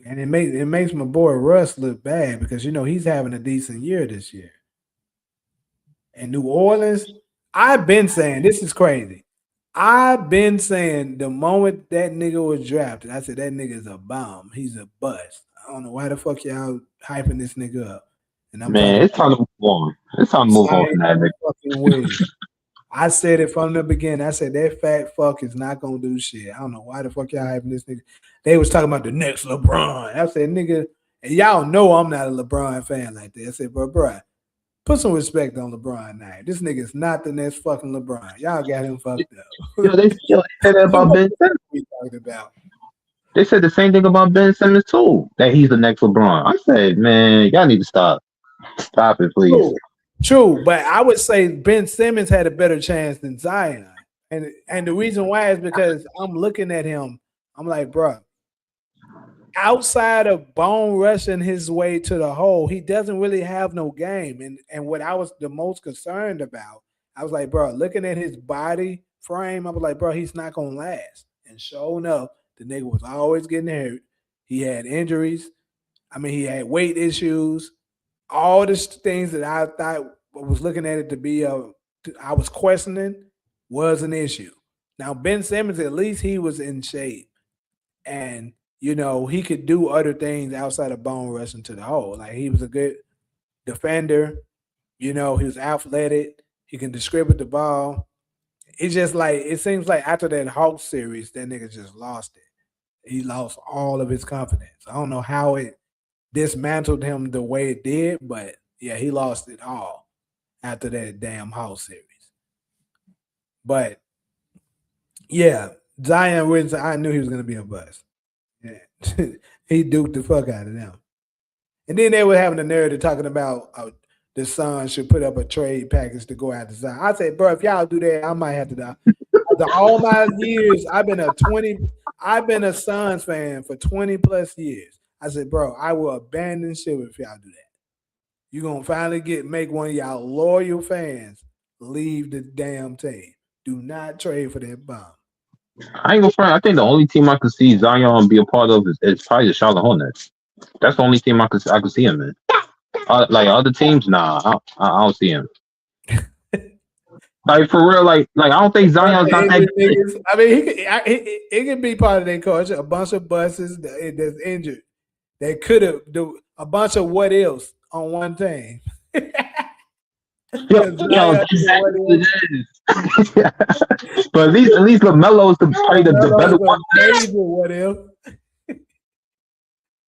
And it makes my boy Russ look bad because he's having a decent year this year. And New Orleans, I've been saying this is crazy. I've been saying the moment that nigga was drafted, I said that nigga's a bomb. He's a bust. I don't know why the fuck y'all hyping this nigga up. And I'm Man, it's time to move on. It's time to move on from that nigga. Fucking way. I said it from the beginning. I said that fat fuck is not gonna do shit. I don't know why the fuck y'all hyping this nigga. They was talking about the next LeBron. I said, nigga, and y'all know I'm not a LeBron fan like that. I said, bro, put some respect on LeBron now. This nigga's not the next fucking LeBron. Y'all got him fucked up. They said that about Ben Simmons. We talked about. They said the same thing about Ben Simmons too. That he's the next LeBron. I said, man, y'all need to stop. Stop it, please. True, but I would say Ben Simmons had a better chance than Zion. And the reason why is because I'm looking at him. I'm like, bro, outside of bone rushing his way to the hole, he doesn't really have no game. And what I was the most concerned about, I was like, bro, looking at his body frame, I was like, bro, he's not going to last. And sure enough, the nigga was always getting hurt. He had injuries. I mean, he had weight issues. All the things that I thought was looking at it to be I was questioning was an issue. Now, Ben Simmons, at least he was in shape. And, he could do other things outside of bone rushing to the hole. Like, he was a good defender. He was athletic. He can distribute the ball. It's just like, it seems like after that Hawks series, that nigga just lost it. He lost all of his confidence. I don't know how it dismantled him the way it did, but yeah, he lost it all after that damn Hawks series. But yeah, Zion Williamson, I knew he was going to be a bust. Yeah. He duked the fuck out of them. And then they were having the narrative talking about the Suns should put up a trade package to go after Zion. I said, bro, if y'all do that, I might have to die. After all my years, I've been a Suns fan for 20 plus years. I said, bro, I will abandon shit if y'all do that. You're gonna finally make one of y'all loyal fans leave the damn team. Do not trade for that bomb. I ain't gonna front. I think the only team I could see Zion be a part of is probably the Charlotte Hornets. That's the only team I could see him in. Like other teams, nah, I don't see him. Like for real, like I don't think Zion's not that good. I mean, he could be part of their culture. A bunch of buses that's injured. They could have do a bunch of what else on one team. Yo, exactly what it is. But at least LaMelo is probably the better one. What else?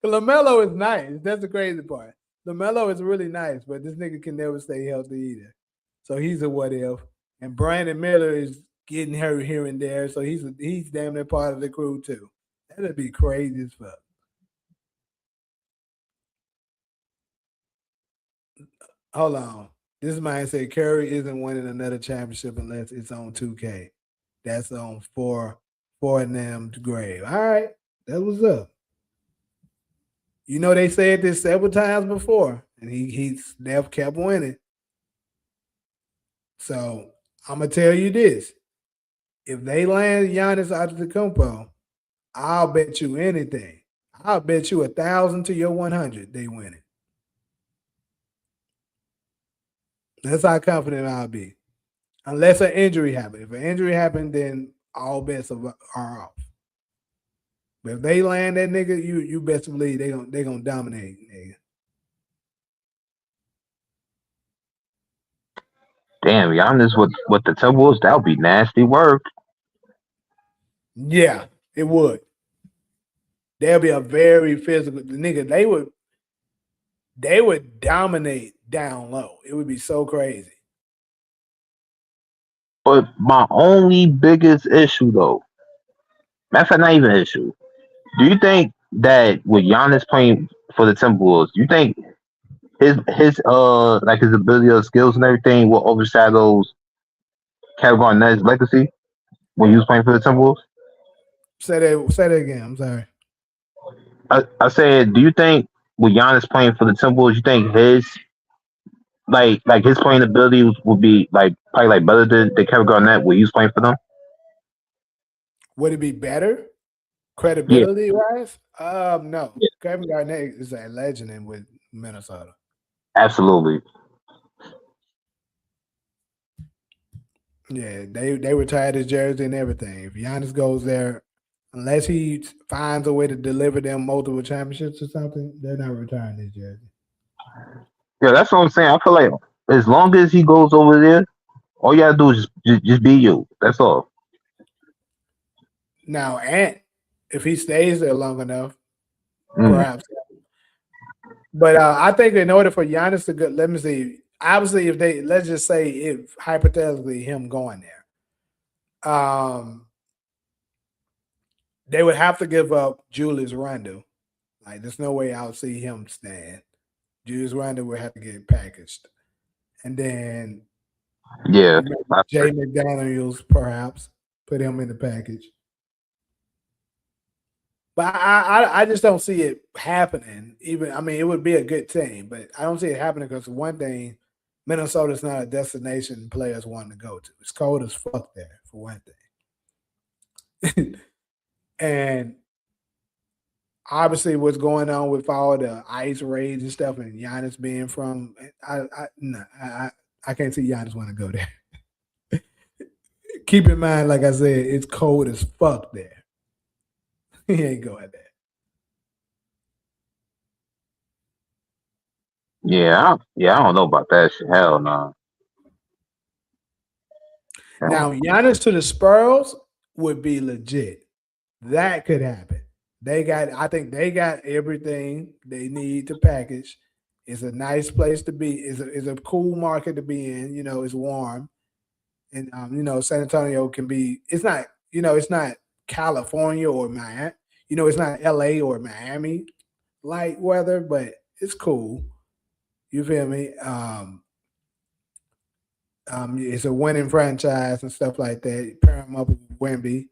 LaMelo is nice. That's the crazy part. LaMelo is really nice, but this nigga can never stay healthy either. So he's a what if. And Brandon Miller is getting hurt here and there, so he's damn near part of the crew too. That'd be crazy as fuck. Hold on. This man said Curry isn't winning another championship unless it's on 2K. That's on 4 and them grave. All right. That was up. You know they said this several times before, and he Steph kept winning. So I'm gonna tell you this: if they land Giannis Antetokounmpo, I'll bet you anything. I'll bet you 1,000 to your 100 they win it. That's how confident I'll be, unless an injury happens. If an injury happens, then all bets are off. But if they land that nigga, you best believe they gonna dominate, nigga. Damn, Giannis with the Timberwolves, that would be nasty work. Yeah, it would. There'll be a very physical nigga. They would dominate down low. It would be so crazy. But my only biggest issue, though, matter of fact, not even an issue. Do you think that with Giannis playing for the Timberwolves, do you think his ability or skills and everything will overshadow Kevin Garnett's legacy when he was playing for the Timberwolves? Say that again. I'm sorry. I said, do you think with Giannis playing for the Timberwolves, you think his his playing ability would be probably better than Kevin Garnett when he was playing for them? Would it be better? Credibility wise? No. Yeah. Kevin Garnett is a legend with Minnesota. Absolutely. Yeah, they retired his jersey and everything. If Giannis goes there, unless he finds a way to deliver them multiple championships or something, they're not retiring his jersey. Yeah, that's what I'm saying. I feel like as long as he goes over there, all you gotta do is just be you. That's all. Now, Ant, if he stays there long enough, perhaps. But I think in order for Giannis to go, let me see. Obviously, let's just say if hypothetically him going there, they would have to give up Julius Randle. Like, there's no way I'll see him stand. Julius Randle would have to get packaged, and then Jay McDaniels perhaps put him in the package. But I just don't see it happening. It would be a good team, but I don't see it happening because one thing, Minnesota's not a destination players want to go to. It's cold as fuck there, for one thing. And obviously what's going on with all the ice raids and stuff and Giannis being from I can't see Giannis want to go there. Keep in mind, like I said, it's cold as fuck there. He ain't going there. Yeah, I don't know about that shit. Hell no. Now, Giannis to the Spurs would be legit. That could happen. I think they got everything they need to package. It's a nice place to be. It's a cool market to be in. It's warm. And San Antonio can be, it's not California or Miami. It's not LA or Miami like weather, but it's cool. You feel me? It's a winning franchise and stuff like that. You pair them up with Wemby,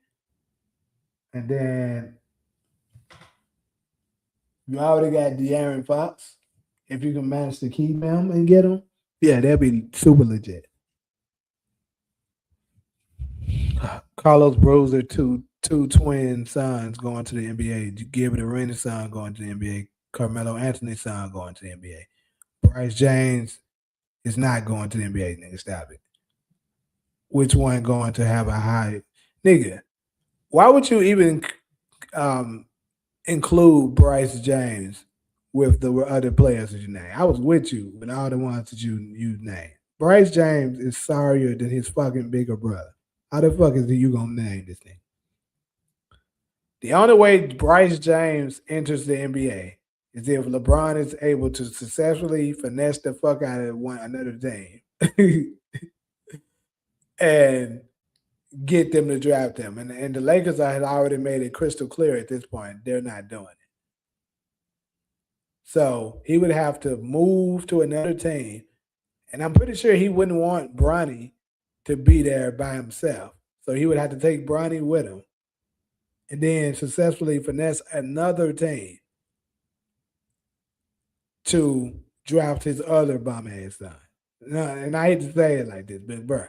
and then you already got De'Aaron Fox. If you can manage to keep him and get him, yeah, that'd be super legit. Carlos Bruiser, two twin sons going to the NBA. Gilbert Arenas' son going to the NBA. Carmelo Anthony's son going to the NBA. Bryce James is not going to the NBA, nigga. Stop it. Which one going to have a high nigga? Why would you even include Bryce James with the other players that you name? I was with you with all the ones that you named. Bryce James is sorrier than his fucking bigger brother. How the fuck is you gonna name this thing? The only way Bryce James enters the NBA is if LeBron is able to successfully finesse the fuck out of another team and get them to draft him. And the Lakers had already made it crystal clear at this point they're not doing it. So he would have to move to another team. And I'm pretty sure he wouldn't want Bronny to be there by himself. So he would have to take Bronny with him and then successfully finesse another team to draft his other bum-ass son. No, and I hate to say it like this, but bro,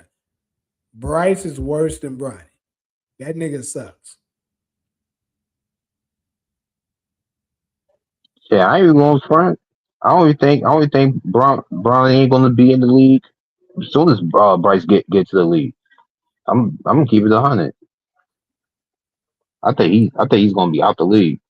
Bryce is worse than Bronny. That nigga sucks. Yeah, I ain't even going front. I only think Bron ain't gonna be in the league as soon as Bryce get to the league. I'm gonna keep it 100. I think he's gonna be out the league.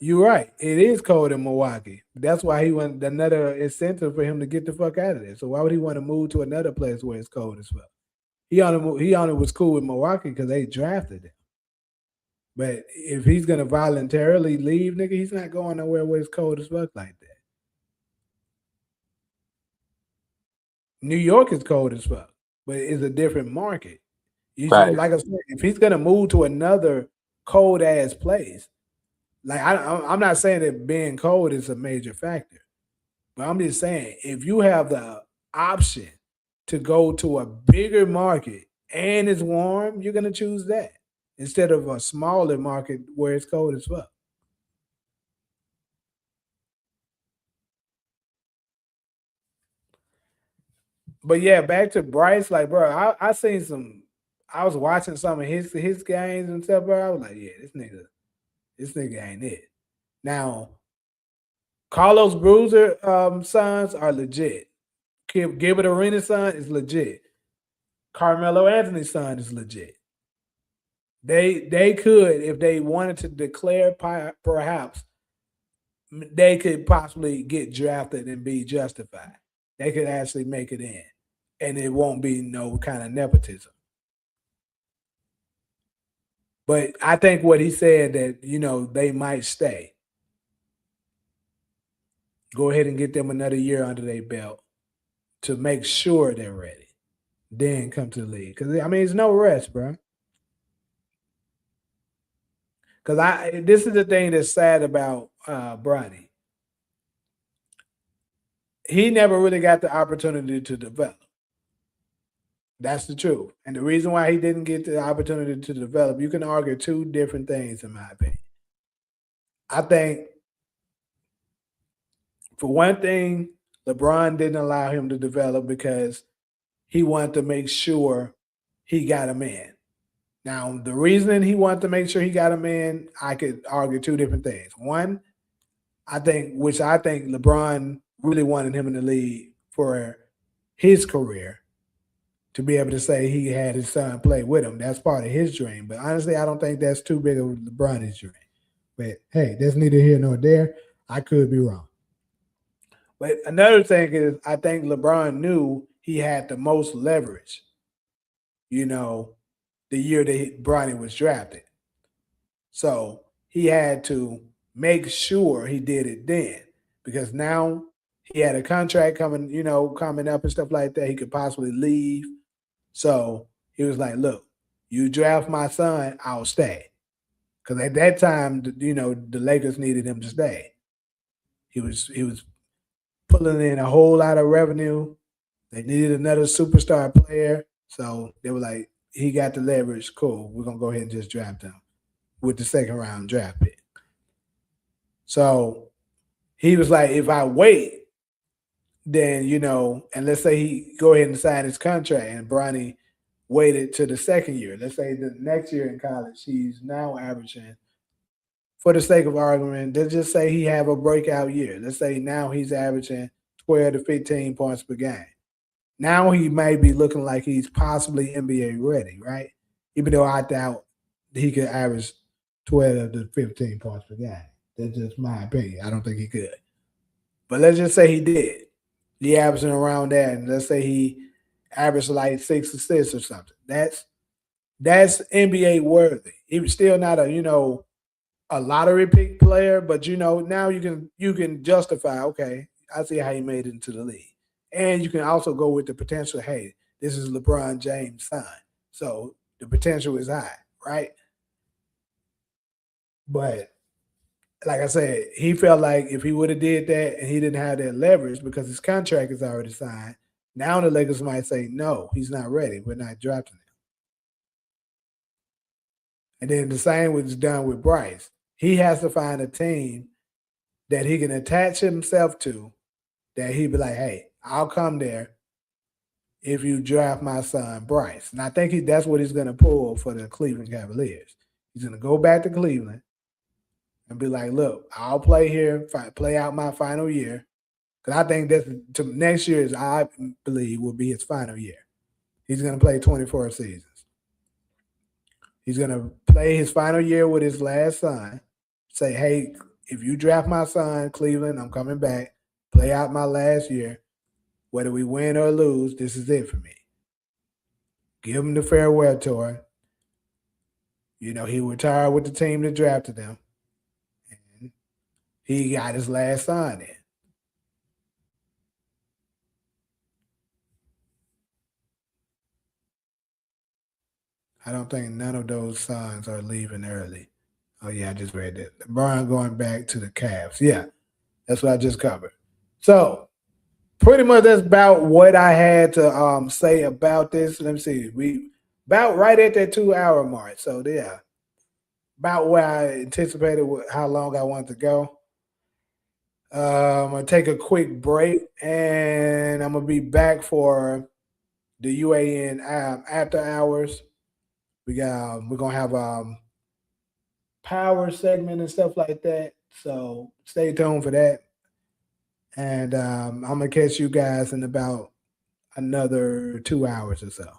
You're right. It is cold in Milwaukee. That's why he wanted another incentive for him to get the fuck out of there. So why would he want to move to another place where it's cold as fuck? He only was cool with Milwaukee because they drafted him. But if he's gonna voluntarily leave, nigga, he's not going nowhere where it's cold as fuck like that. New York is cold as fuck, but it's a different market. Right. Like I said, if he's gonna move to another cold ass place, like I'm not saying that being cold is a major factor, but I'm just saying if you have the option to go to a bigger market and it's warm, you're gonna choose that instead of a smaller market where it's cold as fuck. But yeah, back to Bryce, like bro, I seen some. I was watching some of his games and stuff, bro. I was like, yeah, this nigga ain't it. Now, Carlos Bruiser sons are legit. Gilbert Arenas' son is legit. Carmelo Anthony's son is legit. They could, if they wanted to declare, perhaps they could possibly get drafted and be justified. They could actually make it in, and it won't be no kind of nepotism. But I think what he said that they might stay. Go ahead and get them another year under their belt to make sure they're ready. Then come to the league. Because it's no rest, bro. Because this is the thing that's sad about Bronny. He never really got the opportunity to develop. That's the truth. And the reason why he didn't get the opportunity to develop, you can argue two different things, in my opinion. I think, for one thing, LeBron didn't allow him to develop because he wanted to make sure he got him in. Now, the reason he wanted to make sure he got him in, I could argue two different things. One, I think LeBron really wanted him in the league for his career to be able to say he had his son play with him. That's part of his dream. But honestly, I don't think that's too big of LeBron's dream. But hey, that's neither here nor there. I could be wrong. But another thing is I think LeBron knew he had the most leverage, the year that Bronny was drafted. So he had to make sure he did it then because now he had a contract coming up and stuff like that. He could possibly leave. So he was like, look, You draft my son, I'll stay. Because at that time, the Lakers needed him to stay. He was pulling in a whole lot of revenue. They needed another superstar player. So they were like, he got the leverage. Cool. We're going to go ahead and just draft him with the second round draft pick. So he was like, if I wait, then, and let's say he go ahead and sign his contract and Bronny waited to the second year. Let's say the next year in college, he's now averaging, for the sake of argument, let's just say he have a breakout year. Let's say now he's averaging 12 to 15 points per game. Now he may be looking like he's possibly NBA ready, right? Even though I doubt he could average 12 to 15 points per game. That's just my opinion. I don't think he could. But let's just say he did. He averaging around that, and let's say he averaged like 6 assists or something. That's NBA worthy. He was still not a lottery pick player, but now you can justify, okay, I see how he made it into the league. And you can also go with the potential, hey, this is LeBron James' son. So the potential is high, right? But like I said, he felt like if he would have did that and he didn't have that leverage because his contract is already signed, now the Lakers might say, no, he's not ready. We're not drafting him. And then the same was done with Bryce. He has to find a team that he can attach himself to, that he'd be like, hey, I'll come there if you draft my son, Bryce. And I think that's what he's going to pull for the Cleveland Cavaliers. He's going to go back to Cleveland and be like, look, I'll play here, play out my final year. Because I think next year, I believe, will be his final year. He's going to play 24 seasons. He's going to play his final year with his last son. Say, hey, if you draft my son, Cleveland, I'm coming back. Play out my last year. Whether we win or lose, this is it for me. Give him the farewell tour. He retired with the team that drafted him. And he got his last son in. I don't think none of those sons are leaving early. Oh, yeah, I just read that. LeBron going back to the Cavs. Yeah, that's what I just covered. So, pretty much that's about what I had to say about this. Let me see. We about right at that 2-hour mark. So, yeah, about where I anticipated how long I wanted to go. I'm going to take a quick break, and I'm going to be back for the UAN after hours. We're going to have power segment and stuff like that. So stay tuned for that. And I'm going to catch you guys in about another 2 hours or so.